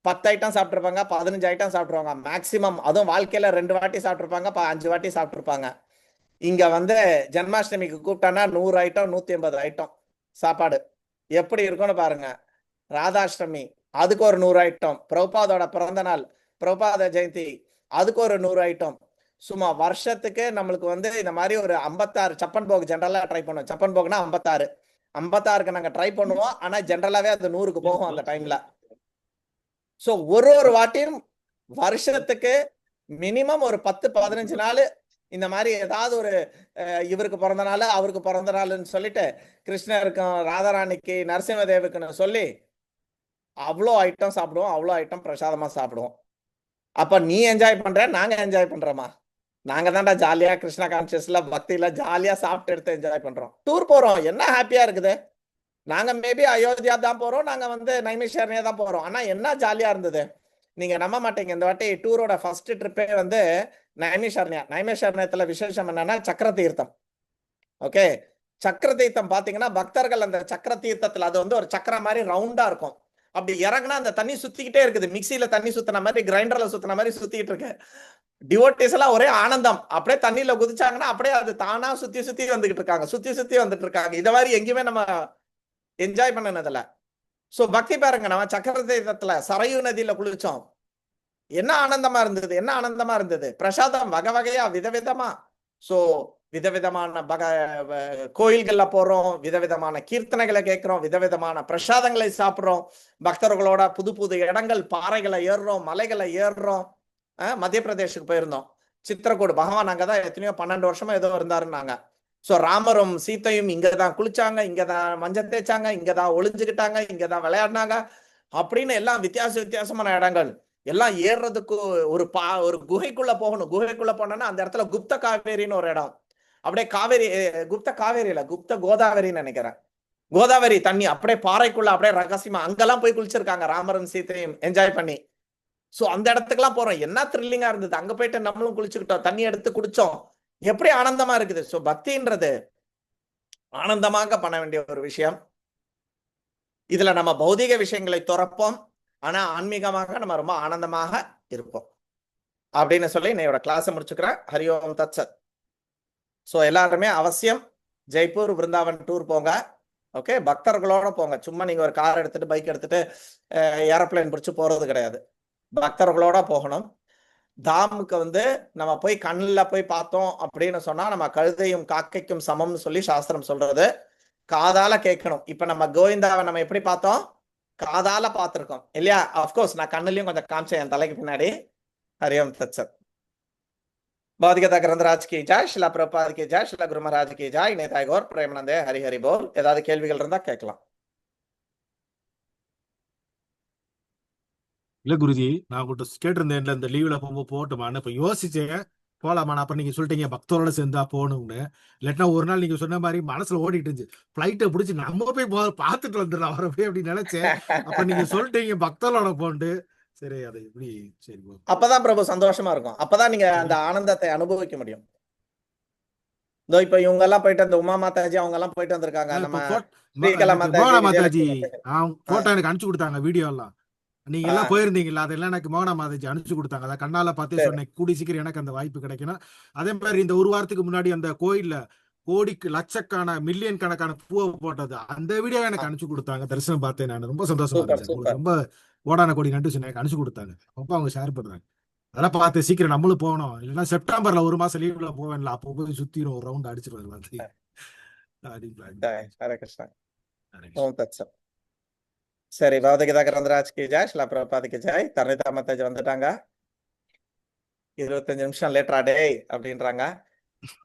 10 ஐட்டம் சாப்பிட்ருப்பாங்க, 15 ஐட்டம் சாப்பிட்ருவாங்க மேக்சிமம். அதுவும் வாழ்க்கையில 2 வாட்டி சாப்பிட்ருப்பாங்க, 5 வாட்டி சாப்பிட்ருப்பாங்க. இங்க வந்து ஜென்மாஷ்டமிக்கு கூப்பிட்டானா 100 ஐட்டம் 180 ஐட்டம் சாப்பாடு. எப்படி இருக்கும்னு பாருங்க. ராதாஷ்டமி அதுக்கு ஒரு 100 ஐட்டம், பிரபுபாதோட பிறந்த நாள், பிரபுபாத ஜெயந்தி அதுக்கு ஒரு 100 ஐட்டம். சும்மா வருஷத்துக்கு நம்மளுக்கு வந்து இந்த மாதிரி ஒரு 56 சப்பன் போக் ஜென்ரலா ட்ரை பண்ணுவோம். சப்பன் போக்னா 56க்கு நாங்க ட்ரை பண்ணுவோம். ஆனா ஜென்ரலாவே அது 100க்கு போகும் அந்த டைம்ல. சோ ஒரு வாட்டியும் வருஷத்துக்கு மினிமம் ஒரு 10-15 நாள் இந்த மாதிரி ஏதாவது ஒரு இவருக்கு பிறந்த நாள் அவருக்கு பிறந்த நாள்னு சொல்லிட்டு கிருஷ்ணருக்கும் ராதாராணிக்கு நரசிம்மதேவுக்குன்னு சொல்லி அவ்வளோ ஐட்டம் சாப்பிடுவோம், அவ்வளோ ஐட்டம் பிரசாதமா சாப்பிடுவோம். அப்ப நீ என்ஜாய் பண்ற, நாங்க என்ஜாய் பண்றோமா? நாங்க தான்டா ஜாலியா கிருஷ்ணா கான்சியஸ்ல பக்தியில ஜாலியா சாப்பிட்டு எடுத்து என்ஜாய் பண்றோம். டூர் போறோம், என்ன ஹாப்பியா இருக்குது. நாங்க மேபி அயோத்தியா தான் போறோம், நாங்க வந்து நைமிஷாரண்யா தான் போறோம். ஆனா என்ன ஜாலியா இருந்தது. நீங்க நம்ப மாட்டீங்க, இந்த வாட்டி டூரோட ஃபர்ஸ்ட் ட்ரிப்பே வந்து நைமிஷாரண்யா. நைமிஷாரண்யத்துல விசேஷம் என்னன்னா சக்கர தீர்த்தம். ஓகே, சக்கர தீர்த்தம் பாத்தீங்கன்னா பக்தர்கள் அந்த சக்கர தீர்த்தத்துல அது வந்து ஒரு சக்கர மாதிரி ரவுண்டா இருக்கும். அப்படி இறங்குனா அந்த தண்ணி சுத்திக்கிட்டே இருக்குது. மிக்சியில தண்ணி சுத்தின மாதிரி, கிரைண்டர்ல சுத்தின மாதிரி சுத்திட்டு இருக்கு. டிவோட்டிஸ் எல்லாம் ஒரே ஆனந்தம். அப்படியே தண்ணியில குதிச்சாங்கன்னா அப்படியே அது தானா சுத்தி சுத்தி வந்துகிட்டு இருக்காங்க, சுத்தி சுத்தி வந்துட்டு இருக்காங்க. இத மாதிரி எங்கேயுமே நம்ம என்ஜாய் பண்ணனதில்ல. சோ பக்தி பாருங்க, நம்ம சக்கர தீர்த்தத்துல சரையு நதியில குளிச்சோம். என்ன ஆனந்தமா இருந்தது, என்ன ஆனந்தமா இருந்தது. பிரசாதம் வகை வகையா விதவிதமா. சோ விதவிதமான கோயில்கள்ல போறோம், விதவிதமான கீர்த்தனைகளை கேட்கிறோம், விதவிதமான பிரசாதங்களை சாப்பிடுறோம், பக்தர்களோட புது புது இடங்கள், பாறைகளை ஏறுறோம், மலைகளை ஏறுறோம். மத்திய பிரதேசுக்கு போயிருந்தோம், சித்திரக்கூடு. பகவான் அங்கதான் எத்தனையோ 12 வருஷமா ஏதோ இருந்தாருன்னாங்க. சோ ராமரும் சீத்தையும் இங்கதான் குளிச்சாங்க, இங்கதான் மஞ்சள் தேய்ச்சாங்க, இங்கதான் ஒளிஞ்சுக்கிட்டாங்க, இங்கதான் விளையாடினாங்க அப்படின்னு எல்லாம் வித்தியாசமான இடங்கள். எல்லாம் ஏறுறதுக்கு ஒரு குகைக்குள்ள போகணும். குகைக்குள்ள போனோம்னா அந்த இடத்துல குப்த காவேரின்னு ஒரு இடம். அப்படியே காவேரி, குப்த காவேரி இல்ல, குப்த கோதாவரின்னு நினைக்கிறேன். கோதாவரி தண்ணி அப்படியே பாறைக்குள்ள அப்படியே ரகசியமா அங்கெல்லாம் போய் குளிச்சிருக்காங்க ராமரும் சீத்தையும் என்ஜாய் பண்ணி. சோ அந்த இடத்துக்குலாம் போறோம், என்ன த்ரில்லிங்கா இருந்தது. அங்க போயிட்டு நம்மளும் குளிச்சுக்கிட்டோம், தண்ணி எடுத்து குடிச்சோம், எப்படி ஆனந்தமா இருக்குது. சோ பக்தின்றது ஆனந்தமாக பண்ண வேண்டிய ஒரு விஷயம். இதுல நம்ம பௌதிக விஷயங்களை துறப்போம், ஆனா ஆன்மீகமாக நம்ம ரொம்ப ஆனந்தமாக இருப்போம் அப்படின்னு சொல்லி என்னோட கிளாஸை முடிச்சுக்கிறேன். ஹரி ஓம் தத் சத். ஸோ எல்லாருமே அவசியம் ஜெய்ப்பூர் விருந்தாவன் டூர் போங்க. ஓகே, பக்தர்களோட போங்க. சும்மா நீங்க ஒரு கார் எடுத்துட்டு பைக் எடுத்துட்டு ஏரோப்ளைன் பிடிச்சு போறது கிடையாது. பக்தர்களோட போகணும். தாமுக்கு வந்து நம்ம போய் கண்ணில் போய் பார்த்தோம் அப்படின்னு சொன்னா நம்ம கழுதையும் காக்கைக்கும் சமம்னு சொல்லி சாஸ்திரம் சொல்றது. காதால கேட்கணும். இப்ப நம்ம கோவிந்தாவை நம்ம எப்படி பார்த்தோம், காதால பார்த்திருக்கோம் இல்லையா. அப்கோர்ஸ் நான் கண்ணுலயும் கொஞ்சம் காமிச்சேன் என் தலைக்கு பின்னாடி. ஹரி ஓம் தத் சத். பௌதிகதா கிரந்தராஜ் கி ஜாய், ஷிலா பிரபாத் கி ஜாய், ஷிலா குரு மகாராஜ் கி ஜாய், நேதாய் கௌர் பிரேமானந்தே. ஹரி ஹரி போல். ஏதாவது கேள்விகள் இருந்தா கேட்கலாம். இல்ல குருஜி, நான் உங்கள்கிட்ட கேட்டிருந்தேன்ல இந்த லீவ்ல போகும்போது போட்டுமான்னு. இப்ப யோசிச்சேன் போலாமா. அப்ப நீங்க சொல்லிட்டீங்க பக்தரோட சேர்ந்தா போகணும்னு. இல்லாட்டினா ஒரு நாள் நீங்க சொன்ன மாதிரி மனசுல ஓடிட்டு இருந்துச்சு, பிளைட்டை பிடிச்சி நம்ம போய் பார்த்துட்டு வந்துடலாம் வரவே அப்படின்னு நினைச்சேன். அப்ப நீங்க சொல்லிட்டீங்க பக்தரோட போண்டு. சரி, அது எப்படி, சரி. அப்பதான் பிரபு சந்தோஷமா இருக்கும். அப்பதான் நீங்க அந்த ஆனந்தத்தை அனுபவிக்க முடியும். இதோ இப்ப இவங்க எல்லாம் போயிட்டு அந்த உமா மாதாஜி அவங்க எல்லாம் போயிட்டு வந்திருக்காங்க. நம்ம மாதாஜி போட்டோ எனக்கு அனுப்பிச்சு கொடுத்தாங்க, வீடியோ எல்லாம். நீங்க எல்லாம் போயிருந்தீங்களா, அதெல்லாம் எனக்கு மோகனா மாதாஜி அனுப்பிச்சு கொடுத்தாங்க. அதை கண்ணால பார்த்து சொன்னேன், கூடி சீக்கிரம் எனக்கு அந்த வாய்ப்பு கிடைக்கணும். அதே மாதிரி இந்த ஒரு வாரத்துக்கு முன்னாடி அந்த கோயில்ல கோடிக்கு லட்சக்கான மில்லியன் கணக்கான பூவை போட்டது, அந்த வீடியோ எனக்கு அனுப்பிச்சு கொடுத்தாங்க. தரிசனம் பார்த்தேன், நான் ரொம்ப சந்தோஷமா இருந்துச்சு. ரொம்ப கோடான கோடி நன்றி சொன்னேன், அனுப்பிச்சு கொடுத்தாங்க. அப்போ அவங்க ஷேர் பண்றாங்க. அதெல்லாம் பார்த்து சீக்கிரம் நம்மளும் போகணும். இல்லைன்னா செப்டம்பர்ல ஒரு மாசம் லீவ்ல போவேன்ல, அப்போ போய் சுத்திரும், ஒரு ரவுண்ட் அடிச்சிருவாங்க. சரி, பௌதிகதா கிரந்தராஜ் கி ஜாய், ஷிலா பிரபாத் கி ஜாய். தரணிதா மாதாஜி வந்துட்டாங்க. 25 நிமிஷம் லேட்டரா டே அப்படின்றாங்க.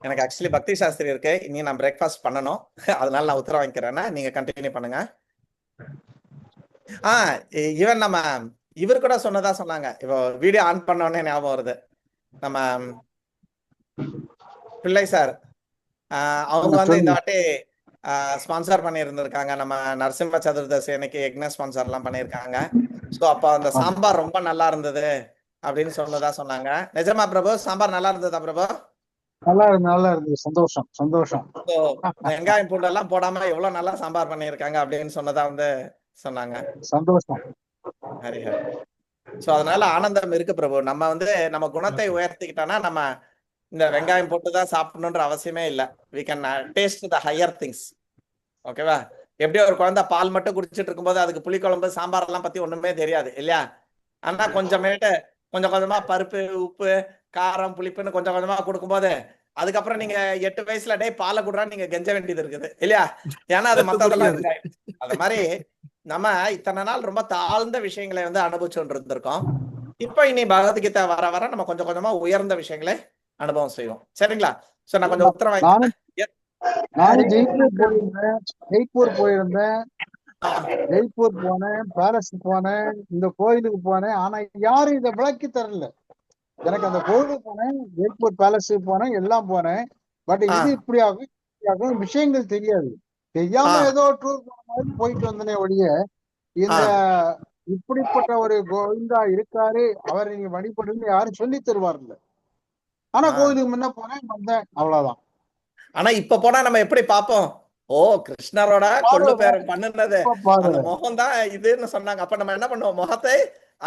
எனக்கு ஆக்சுவலி பக்தி சாஸ்திரி இருக்கு, இனி நான் பிரேக்ஃபாஸ்ட் பண்ணணும். அதனால நான் உத்தரவு வாங்கிக்கிறேன்னா நீங்க கண்டினியூ பண்ணுங்க. ஈவன் நம்ம இவர் கூட சொன்னதா சொன்னாங்க. இப்போ வீடியோ ஆன் பண்ண உடனே ஞாபகம் வருது, நம்ம பிள்ளை சார் அவங்க வந்து இந்த வாட்டி ஸ்பான்சர் பண்ணி இருந்திருக்காங்க. நம்ம நரசிம்ம சதுர்தசி அன்னைக்கு யக்ன ஸ்பான்சர் எல்லாம் பண்ணியிருக்காங்க. ஸோ அப்போ அந்த சாம்பார் ரொம்ப நல்லா இருந்தது அப்படின்னு சொன்னதா சொன்னாங்க. நிஜமா பிரபு, சாம்பார் நல்லா இருந்ததா பிரபு? நல்லா இருந்தது. சந்தோஷம் சந்தோஷம். வெங்காயம் பூண்டு எல்லாம் போடாம எவ்வளவு நல்லா சாம்பார் பண்ணியிருக்காங்க அப்படின்னு சொன்னதா வந்து சொன்னாங்க. சந்தோஷம். ஹரி ஹரி. சோ அதனால ஆனந்தம் இருக்கு பிரபு. நம்ம வந்து நம்ம குணத்தை உயர்த்திக்கிட்டோம்னா நம்ம இந்த வெங்காயம் போட்டுதான் சாப்பிடணுன்ற அவசியமே இல்லை. we can taste the higher things. ஓகேவா? எப்படியோ ஒரு குழந்தை பால் மட்டும் குடிச்சிட்டு இருக்கும்போது அதுக்கு புளிக்குழம்பு சாம்பார் எல்லாம் பத்தி ஒண்ணுமே தெரியாது இல்லையா. ஆனா கொஞ்சம் கொஞ்சமா பருப்பு, உப்பு, காரம், புளிப்புன்னு கொஞ்சம் கொஞ்சமா கொடுக்கும்போது அதுக்கப்புறம் நீங்க 8 வயசுல டே பாலை குடுறான்னு நீங்க கெஞ்ச வேண்டியது இருக்குது இல்லையா. ஏன்னா அது மத்ததெல்லாம் அது மாதிரி நம்ம இத்தனை நாள் ரொம்ப தாழ்ந்த விஷயங்களை வந்து அனுபவிச்சுட்டு இருந்திருக்கோம். இப்ப இனி பகவத்கீதை வர வர நம்ம கொஞ்சம் கொஞ்சமா உயர்ந்த விஷயங்களை அனுபவம் செய்வோம். சரிங்களா? சோ நான் கொஞ்சம் உத்தரம் நானும் வாங்கிக்கிறேன். நானும் ஜெய்ப்பூர் போயிருந்தேன். ஜெய்ப்பூர் போனேன், பேலஸ் போனேன், இந்த கோயிலுக்கு போனேன். ஆனா யாரும் இதை விளக்கி தரல எனக்கு. அந்த கோயிலுக்கு போனேன், ஜெய்ப்பூர் பேலஸுக்கு போனேன், எல்லாம் போனேன். பட் இது இப்படியாகும் விஷயங்கள் தெரியாது. தெரியாம ஏதோ டூர் போன மாதிரி போயிட்டு வந்தனே ஒழிய இந்த இப்படிப்பட்ட ஒரு கோவிந்தா இருக்காரு, அவரை நீங்க வழிபடுன்னு யாரும் சொல்லி தருவார்ல. ஆனா கோயிலுக்கு முன்ன போனேன், வந்தேன், அவ்வளவுதான். ஆனா இப்ப போனா நம்ம எப்படி பாப்போம்? ஓ, கிருஷ்ணரோட கொள்ளு பேரம் பண்ணுனது அந்த முகம் தான் இதுன்னு சொன்னாங்க. அப்ப நம்ம என்ன பண்ணுவோம்? முகத்தை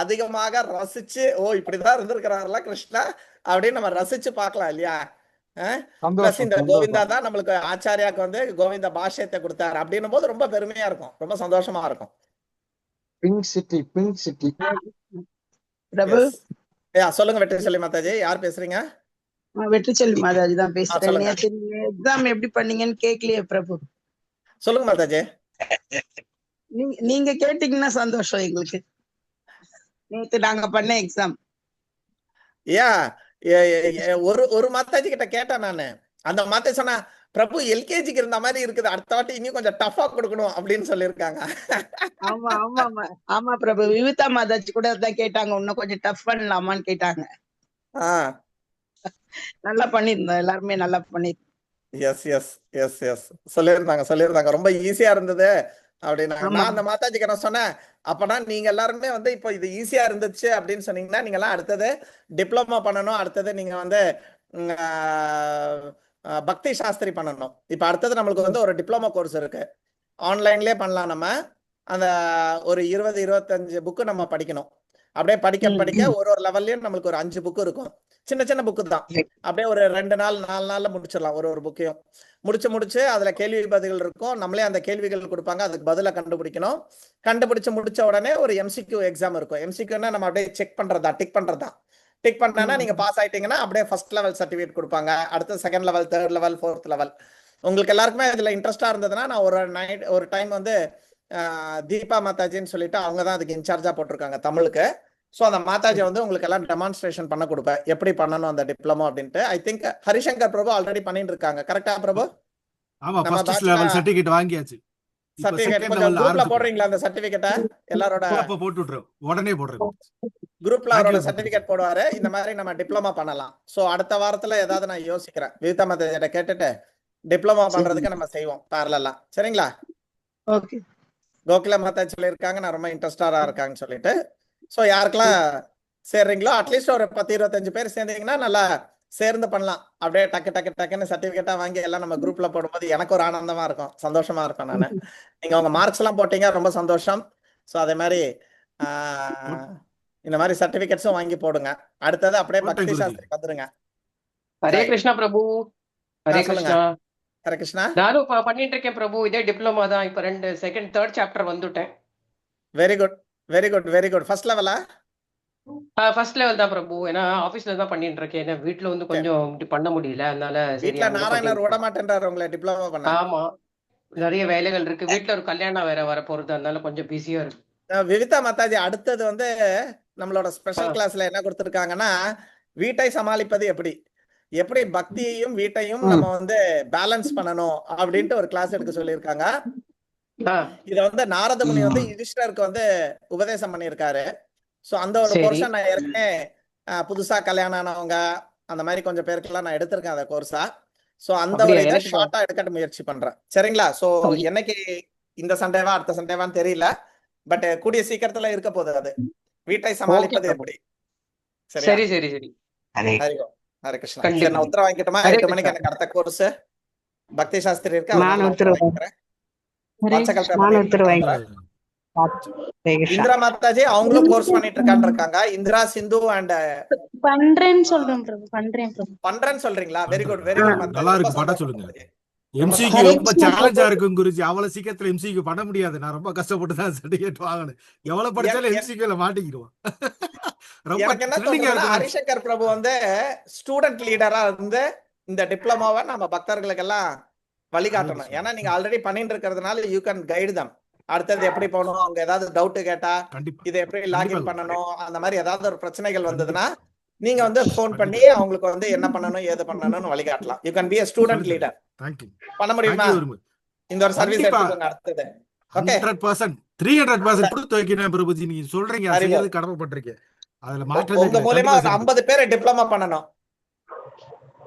அதிகமாக ரசிச்சு, ஓ இப்படிதான் இருந்திருக்கிறாருல கிருஷ்ணா அப்படின்னு நம்ம ரசிச்சு பார்க்கலாம் இல்லையா? பிளஸ் இந்த கோவிந்தா தான் நம்மளுக்கு ஆச்சாரியாக்கு வந்து கோவிந்த பாஷ்யத்தை கொடுத்தாரு அப்படின்னும் போது ரொம்ப பெருமையா இருக்கும், ரொம்ப சந்தோஷமா இருக்கும். Pink city, pink city. Prabhu, சொல்லுங்க வெற்றிச்செல்வி மாதாஜி. யார் பேசுறீங்க? வெற்றிச்செல்வி மாதாஜி தான் பேசுறேன். நேத்து நீங்க எக்ஸாம் எப்படி பண்ணீங்கன்னு கேட்கலையே பிரபு. சொல்லுங்க மாதாஜி. நீங்க கேட்டீங்கன்னா சந்தோஷம் எங்களுக்கு. நேத்து நாங்க பண்ண எக்ஸாம் ஒரு மாதாஜி கிட்ட கேட்டேன் நானு. அந்த மாதாஜி சொன்னா, பிரபு எல்கேஜிக்கு இருந்த மாதிரி இருக்குது, அடுத்த வாட்டி இன்னும் கொஞ்சம் டஃபா கொடுக்கணும் அப்படின்னு சொல்லியிருக்காங்க. ஆமா ஆமா ஆமா ஆமா பிரபு. விவிதா மாதாஜி கூட தான் கேட்டாங்க, இன்னும் கொஞ்சம் டஃப் பண்ணலாமான்னு கேட்டாங்க. நல்லா பண்ணிருந்தோம், எல்லாருமே நல்லா பண்ணிருந்தோம். எஸ் எஸ் எஸ் எஸ் சொல்லியிருந்தாங்க ரொம்ப ஈஸியா இருந்தது அப்படின்னாங்க. நான் அந்த மாதாஜிக்கு என்ன சொன்னேன், அப்பனா நீங்க எல்லாருமே வந்து இப்போ இது ஈஸியா இருந்துச்சு அப்படின்னு சொன்னீங்கன்னா நீங்க எல்லாம் அடுத்தது டிப்ளமா பண்ணணும், அடுத்தது நீங்க வந்து பக்தி சாஸ்திரி பண்ணணும். இப்ப அடுத்தது நம்மளுக்கு வந்து ஒரு டிப்ளமா கோர்ஸ் இருக்கு, ஆன்லைன்லயே பண்ணலாம். நம்ம அந்த ஒரு 20-25 புக்கு நம்ம படிக்கணும். அப்படியே படிக்க ஒரு லெவல்லயும் நம்மளுக்கு ஒரு 5 புக்கு இருக்கும். சின்ன புக்கு தான். அப்படியே ஒரு 2 நாள் 4 நாள்ல முடிச்சிடலாம். ஒரு புக்கையும் முடிச்சு அதுல கேள்வி பதில்கள் இருக்கும். நம்மளே அந்த கேள்விகள் கொடுப்பாங்க, அதுக்கு பதில கண்டுபிடிக்கணும். கண்டுபிடிச்சு முடிச்ச உடனே ஒரு MCQ எக்ஸாம் இருக்கும். MCQன்னா நம்ம அப்படியே செக் பண்றதா, டிக் பண்றதா. டிக் பண்ணா நீங்க பாஸ் ஆயிட்டீங்கன்னா அப்படியே ஃபர்ஸ்ட் லெவல் சர்டிபிகேட் கொடுப்பாங்க. அடுத்து second level, third level, fourth level. உங்களுக்கு எல்லாருக்குமே இதுல இன்ட்ரெஸ்டா இருந்ததுன்னா நான் ஒரு டைம் வந்து தீபா மாதாஜின்னு சொல்லிட்டு அவங்க தான் அதுக்கு இன்சார்ஜா போட்டிருக்காங்க தமிழுக்கு. சோ அந்த மாதாஜி வந்து உங்களுக்கு எல்லாம் டெமான்ஸ்ட்ரேஷன் பண்ண கொடுப்பேன், எப்படி பண்ணணும் அந்த டிப்ளமோ அப்படின்ட்டு. I think Harishankar Prabhu already பண்ணிட்டு இருக்காங்க. கரெக்டா பிரபு? ஆமா, ஃபர்ஸ்ட் லெவல் சர்டிபிகேட் வாங்கியாச்சு. சர்டிபிகேட் கொஞ்சம் குரூப்ல போடுறீங்களா அந்த சர்டிபிகேட்டை? எல்லாரோட போட்டு விட்டுறோம், உடனே போடுறோம். குரூப்ல அவரோட சர்டிபிகேட் போடுவாரு. இந்த மாதிரி நம்ம டிப்ளமா பண்ணலாம். சோ அடுத்த வாரத்துல ஏதாவது நான் யோசிக்கிறேன், விவிதா மாதாஜிட்ட கேட்டுட்டு டிப்ளமா பண்றதுக்கு நம்ம செய்வோம் பேரலா. சரிங்களா? ஓகே. கோகுல மாதாஜி சொல்லியிருக்காங்க நான் ரொம்ப இன்ட்ரெஸ்டா இருக்காங்கன்னு சொல்லிட்டு. சோ யாருக்கெல்லாம் சேர்றீங்களோ அட்லீஸ்ட் ஒரு 10-25 பேர் சேர்ந்தீங்கன்னா நல்லா சேர்ந்து பண்ணலாம். அப்படியே டக்குன்னு சர்டிபிகேட்டா வாங்கி எல்லாம் நம்ம குரூப்ல போடும்போது எனக்கு ஒரு ஆனந்தமா இருக்கும், சந்தோஷமா இருக்கும். நானு நீங்க உங்க மார்க்ஸ் எல்லாம் போட்டீங்க, ரொம்ப சந்தோஷம். சோ அதே மாதிரி இந்த மாதிரி சர்டிபிகேட்ஸும் வாங்கி போடுங்க. அடுத்தது அப்படியே பக்தி சாஸ்திரி வந்துருங்க. ஹரே கிருஷ்ணா பிரபு. ஹரே சொல்லுங்க. கிருஷ்ணா. ஹரே கிருஷ்ணா. நானும் பண்ணிட்டு இருக்கேன் பிரபு, இதே டிப்ளமா தான். இப்ப 2 செகண்ட் 3rd சாப்டர் வந்துட்டேன். Very good. ஃபர்ஸ்ட் லெவலா? ஃபர்ஸ்ட் லெவல் தான் பிரபு. ஏன்னா ஆபீஸ்ல தான் பண்ணிட்டு இருக்கேன். ஏன்னா வீட்ல வந்து கொஞ்சம் இப்படி பண்ண முடியல, அதனால சரி. வீட்ல நாராயணர் விட மாட்டேன்றாரு உங்களை டிப்ளமா பண்ண. ஆமா, நிறைய வேலைகள் இருக்கு. வீட்ல ஒரு கல்யாணம் வேற வர போறது, அதனால கொஞ்சம் பிஸியா இருக்கு. விவிதா மாதாஜி அடுத்தது வந்து நம்மளோட ஸ்பெஷல் கிளாஸ்ல என்ன கொடுத்திருக்காங்கன்னா, வீட்டை சமாளிப்பது எப்படி பக்தியையும் வீட்டையும் நம்ம வந்து பேலன்ஸ் பண்ணணும் அப்படின்ட்டு ஒரு கிளாஸ் எடுக்க சொல்லியிருக்காங்க. இத வந்து நாரத முனி வந்து யுதிஷ்டருக்கு வந்து உபதேசம் பண்ணியிருக்காரு. சோ அந்த ஒரு போர்ஷன் நான் ஏற்கனவே புதுசா கல்யாணம் ஆனவங்க அந்த மாதிரி கொஞ்சம் பேருக்கெல்லாம் நான் எடுத்திருக்கேன் அந்த கோர்ஸா. சோ அந்த ஒரு இதை ஷார்ட்டா எடுக்க முயற்சி பண்றேன். சரிங்களா? சோ என்னைக்கு இந்த சண்டேவா அடுத்த சண்டேவான்னு தெரியல, பட் கூடிய சீக்கிரத்துல இருக்க போகுது. அது வீட்டை சமாளிப்பது எப்படி. சரி சரி சரி. ஹரே கிருஷ்ணா. சரி, நான் உத்தரவு வாங்கிட்டோமா? 8 மணிக்கு எனக்கு அடுத்த கோர்ஸ் பக்தி சாஸ்திரி இருக்கு. இந்திரா மாதாஜி அவங்களும் கோர்ஸ் பண்ணிட்டு இருக்காங்க. இந்திரா, சிந்து அண்ட் பண்றேன்னு சொல்றீங்களா? Very good. நல்லா இருக்கு, பண்ண சொல்லுங்க. MCQ ரொம்ப சேலஞ்சா இருக்கும் குருஜி. அவ்வளவு சீக்கிரத்துல MCQ பண்ண முடியாது. நான் ரொம்ப கஷ்டப்பட்டு தான் சர்டிபிகேட் வாங்கணும். எவ்வளவு படிச்சாலும் MCQல மாட்டிக்கிடுவோம். எனக்கு என்ன தோணுதுன்னா, ஹரிசங்கர் பிரபு வந்து ஸ்டூடெண்ட் லீடரா இருந்து இந்த டிப்ளமாவை நம்ம பக்தர்களுக்கு எல்லாம் வழிகாட்டணும். ஏன்னா நீங்க ஆல்ரெடி பண்ணிட்டு இருக்கிறதுனால யூ கேன் கைடு தம். அடுத்தது எப்படி போகணும், அவங்க ஏதாவது டவுட் கேட்டா இதை எப்படி லாகின் பண்ணணும், அந்த மாதிரி ஏதாவது ஒரு பிரச்சனைகள் வந்ததுன்னா நீங்க வந்து ஃபோன் பண்ணி அவங்களுக்கு வந்து என்ன பண்ணணும் ஏது பண்ணணும்னு வழிகாட்டலாம். You can be a student leader. Thank you பண்ண முடியுமா? Thank you very much. இந்த ஒரு சர்வீஸ் கண்டிப்பா எடுத்துக்கோங்க அடுத்தது. ஓகே 100% 300% கொடுத்து வைக்கிறேன் பிரபுஜி. நீங்க சொல்றீங்க அறிவு. செய்யறது கடமைப்பட்டிருக்கீங்க. அதுல மாற்றமே உங்க கிடையாது. மூலியமா கண்டிப்பா ஒரு 50 பேரை டிப்ளமா பண்ணணும்.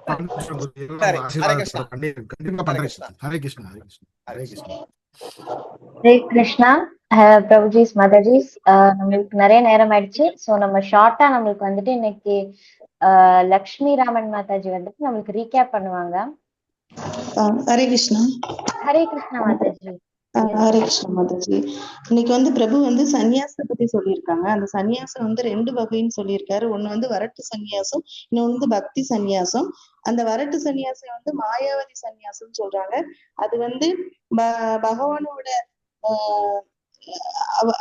பண்றேன் குருஜி. எல்லாம் சரி, ஹரே கிருஷ்ணா. ஆசீர்வாதத்தோட பண்ணிடுறேன். கண்டிப்பா ஹரே பண்றேன் கிருஷ்ணா. குருஜி. ஹரே கிருஷ்ணா ஹரே கிருஷ்ணா ஹரே ஹரே கிருஷ்ணா. கிருஷ்ணா. ஹரே கிருஷ்ணா. பிரபுஜிஸ் மாதாஜிஸ், நம்மளுக்கு நிறைய நேரம் ஆயிடுச்சு. ஸோ நம்ம ஷார்ட்டா நம்மளுக்கு வந்துட்டு இன்னைக்கு லக்ஷ்மி ராமன் மாதாஜி வந்துட்டு நம்மளுக்கு ரீகேப் பண்ணுவாங்க. ஹரே கிருஷ்ணா. ஹரே கிருஷ்ணா மாதாஜி. ஹரே கிருஷ்ணா மாதாஜி. இன்னைக்கு வந்து பிரபு வந்து சன்னியாசத்தை பத்தி சொல்லியிருக்காங்க. அந்த சன்னியாசம் வந்து 2 வகைன்னு சொல்லியிருக்காரு. ஒண்ணு வந்து வரட்டு சன்னியாசம், இன்னொன்னு வந்து பக்தி சன்னியாசம். அந்த வரட்டு சன்னியாசம் வந்து மாயாவதி சன்னியாசம் சொல்றாங்க. அது வந்து பகவானோட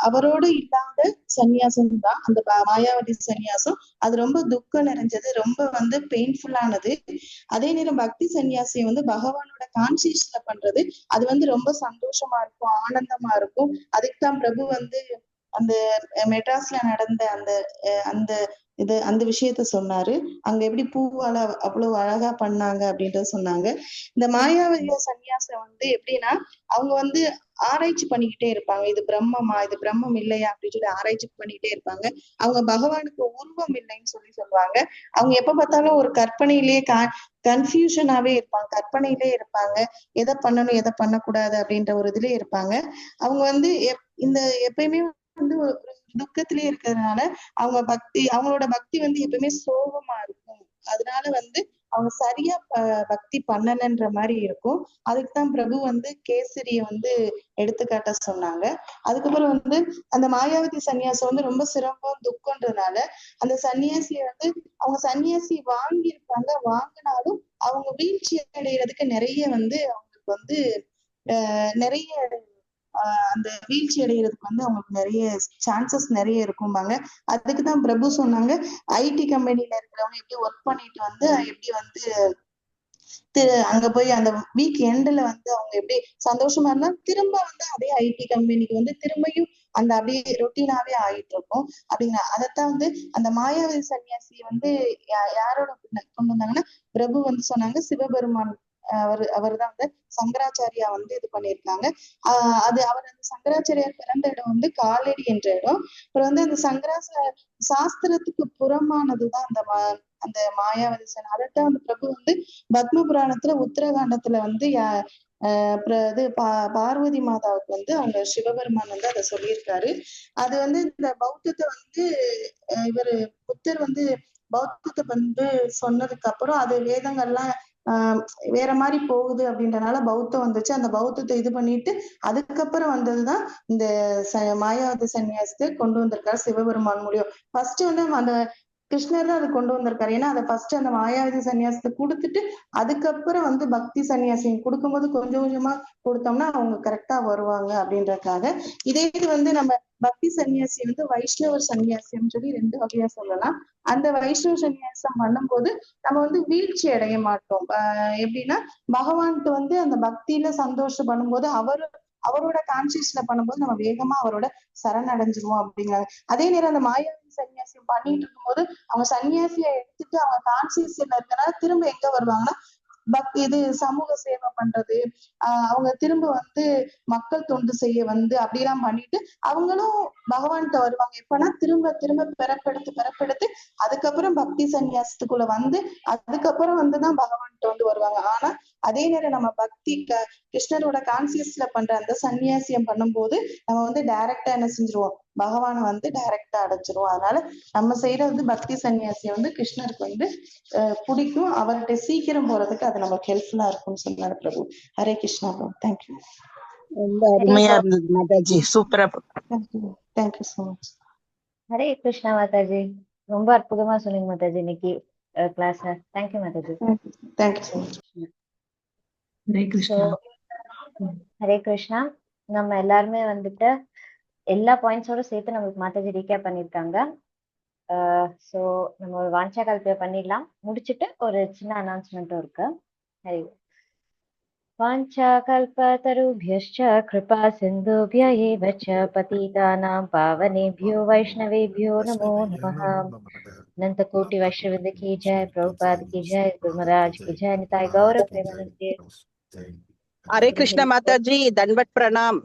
அவரோட இல்லாத சன்னியாசம் தான் அந்த மாயாவதி சன்னியாசம். அது ரொம்ப துக்கம் நிறைஞ்சது, ரொம்ப வந்து பெயின்ஃபுல்லானது. அதே நேரம் பக்தி சன்னியாசி வந்து பகவானோட கான்சியஸ்ல பண்றது, அது வந்து ரொம்ப சந்தோஷமா இருக்கும், ஆனந்தமா இருக்கும். அதுக்கு தான் பிரபு வந்து அந்த மெட்ராஸ்ல நடந்த அந்த அந்த விஷயத்த சொன்னாரு. அங்க எப்படி பூவால அவ்வளவு அழகா பண்ணாங்க அப்படின்றத சொன்னாங்க. இந்த மாயாவதிய சன்னியாசம் வந்து எப்படின்னா, அவங்க வந்து ஆராய்ச்சி பண்ணிக்கிட்டே இருப்பாங்க. இது பிரம்மமா, இது பிரம்மம் இல்லையா அப்படின்னு சொல்லி ஆராய்ச்சி பண்ணிக்கிட்டே இருப்பாங்க. அவங்க பகவானுக்கு உருவம் இல்லைன்னு சொல்லுவாங்க. அவங்க எப்ப பார்த்தாலும் ஒரு கற்பனையிலேயே கன்ஃபியூஷனாவே இருப்பாங்க, கற்பனையிலே இருப்பாங்க. எதை பண்ணணும் எதை பண்ணக்கூடாது அப்படின்ற ஒரு இதுலயே இருப்பாங்க. அவங்க வந்து இந்த எப்பயுமே வந்து ஒரு துக்கத்திலேயே இருக்கிறதுனால அவங்களோட பக்தி வந்து எப்பவுமே சோகமா இருக்கும். அதனால வந்து அவங்க சரியா பக்தி பண்ணலன்ற மாதிரி இருக்கும். அதுக்குதான் பிரபு வந்து கேசரிய வந்து எடுத்துக்காட்ட சொன்னாங்க. அதுக்கப்புறம் வந்து அந்த மாயாவதி சன்னியாசம் வந்து ரொம்ப சிரமம் துக்கம்ன்றதுனால அந்த சன்னியாசிய வந்து அவங்க சன்னியாசி வாங்கியிருப்பாங்க. வாங்கினாலும் அவங்க வீழ்ச்சி அடைகிறதுக்கு நிறைய வந்து அவங்களுக்கு வந்து நிறைய அந்த வீழ்ச்சி அடைகிறதுக்கு வந்து அவங்களுக்கு நிறைய சான்சஸ் நிறைய இருக்கும்பாங்க. அதுக்குதான் பிரபு சொன்னாங்க, ஐடி கம்பெனில இருக்கிறவங்க எப்படி ஒர்க் பண்ணிட்டு வந்து எப்படி வந்து அங்க போய் அந்த வீக் எண்ட்ல வந்து அவங்க எப்படி சந்தோஷமா இருந்தா திரும்ப வந்து அதே ஐடி கம்பெனிக்கு வந்து திரும்பியும் அந்த அப்படியே ரொட்டீனாவே ஆயிட்டு இருக்கும் அப்படிங்கிற. அதைத்தான் வந்து அந்த மாயாவதி சன்னியாசி வந்து யாரோட கொண்டு வந்தாங்கன்னா, பிரபு வந்து சொன்னாங்க சிவபெருமான் அவர் தான் வந்து சங்கராச்சாரியா வந்து இது பண்ணியிருக்காங்க. அது அவர் அந்த சங்கராச்சாரியார் பிறந்த இடம் வந்து காலடி என்ற இடம். அப்புறம் வந்து அந்த சாஸ்திரத்துக்கு புறமானதுதான் அந்த மாயாவதி சன். அதைத்தான் வந்து பிரபு வந்து பத்ம புராணத்துல உத்தரகாண்டத்துல வந்து இது பார்வதி மாதாவுக்கு வந்து அவங்க சிவபெருமான் வந்து அதை சொல்லியிருக்காரு. அது வந்து இந்த பௌத்தத்தை வந்து இவர் புத்தர் வந்து பௌத்தத்தை வந்து சொன்னதுக்கு அப்புறம் அது வேதங்கள்லாம் வேற மாதிரி போகுது அப்படின்றனால பௌத்தம் வந்துச்சு. அந்த பௌத்தத்தை இது பண்ணிட்டு அதுக்கப்புறம் வந்ததுதான் இந்த மாயாவதி சன்னியாசத்தை கொண்டு வந்திருக்காரு சிவபெருமான் மூலியம். ஃபர்ஸ்ட் வந்து அந்த கிருஷ்ணர் தான் அதை கொண்டு வந்திருக்காரு. ஏன்னா அதை ஃபர்ஸ்ட் அந்த மாயாவதி சன்னியாசத்தை கொடுத்துட்டு அதுக்கப்புறம் வந்து பக்தி சன்னியாசியம் கொடுக்கும்போது கொஞ்சம் கொஞ்சமா கொடுத்தோம்னா அவங்க கரெக்டா வருவாங்க அப்படின்றதுக்காக. இதே இது வந்து நம்ம பக்தி சன்னியாசி வந்து வைஷ்ணவர் சன்னியாசியம் சொல்லி 2 வகையா சொல்லலாம். அந்த வைஷ்ணவ சன்னியாசம் பண்ணும்போது நம்ம வந்து வீழ்ச்சி அடைய மாட்டோம். எப்படின்னா பகவான்கிட்ட வந்து அந்த பக்தியில சந்தோஷம் பண்ணும்போது அவரோட கான்சியஸ்ல பண்ணும்போது நம்ம வேகமா அவரோட சரணடைஞ்சிருவோம் அப்படிங்கிறாங்க. அதே நேரம் அந்த மாயாவதி சன்னியாசியம் பண்ணிட்டு இருக்கும்போது அவங்க சன்னியாசியை எடுத்துட்டு அவங்க கான்சியஸ்ல இருக்கனால திரும்ப எங்க வருவாங்கன்னா இது சமூக சேவை பண்றது, அவங்க திரும்ப வந்து மக்கள் தொண்டு செய்ய வந்து அப்படிலாம் பண்ணிட்டு அவங்களும் பகவான்கிட்ட வருவாங்க. எப்பன்னா திரும்ப திரும்ப பிறப்பெடுத்து அதுக்கப்புறம் பக்தி சன்னியாசத்துக்குள்ள வந்து அதுக்கப்புறம் வந்துதான் பகவான்கிட்ட வந்து வருவாங்க. ஆனா அதே நேரம் நம்ம பக்தி கிருஷ்ணரோட கான்சியஸ்ல பண்ற அந்த சன்னியாசியம் பண்ணும்போது நம்ம வந்து டைரக்டா என்ன செஞ்சிருவோம், பகவானை வந்து டைரக்டா அடைஞ்சிருவோம். அதனால நம்ம செய்யற வந்து பக்தி சன்னியாசியம் வந்து கிருஷ்ணருக்கு வந்து பிடிக்கும். அவர்கிட்ட சீக்கிரம் போறதுக்கு அது நமக்கு ஹெல்ப்ஃபுல்லா இருக்கும்னு சொன்னாரு பிரபு. ஹரே கிருஷ்ணா பிரபு. தேங்க்யூ. ரொம்ப அருமையா இருந்தது மாதாஜி, சூப்பரா. Thank you so much. Hare Krishna Mataji, ரொம்ப அற்புதமா சொன்னீங்க மாதாஜி இன்னைக்கு class. Thank you Mataji. Thank you so much. Hare Krishna. Hare Krishna. நம்ம எல்லாருமே வந்துட்டு எல்லா பாயிண்ட்ஸோட சேர்த்து நம்மளுக்கு மாதாஜி ரீகேப் பண்ணிருக்காங்க. ஸோ நம்ம ஒரு வாஞ்சா கல்ப பண்ணிடலாம். முடிச்சுட்டு ஒரு சின்ன அனௌன்ஸ்மெண்ட்டும் இருக்கு. ஹரி வாஞ்சா கல்பதருभ्यश्च कृपा सिन्धुभ्य एव च पतितानां पावनेभ्यो वैष्णवेभ्यो नमो नमः. अनंत कोटि वैष्णवृंद की जय, प्रभुपाद की जय, गुरु महाराज की जय, निताई गौर प्रेमानंद। हरे कृष्ण माता जी, दंडवत प्रणाम।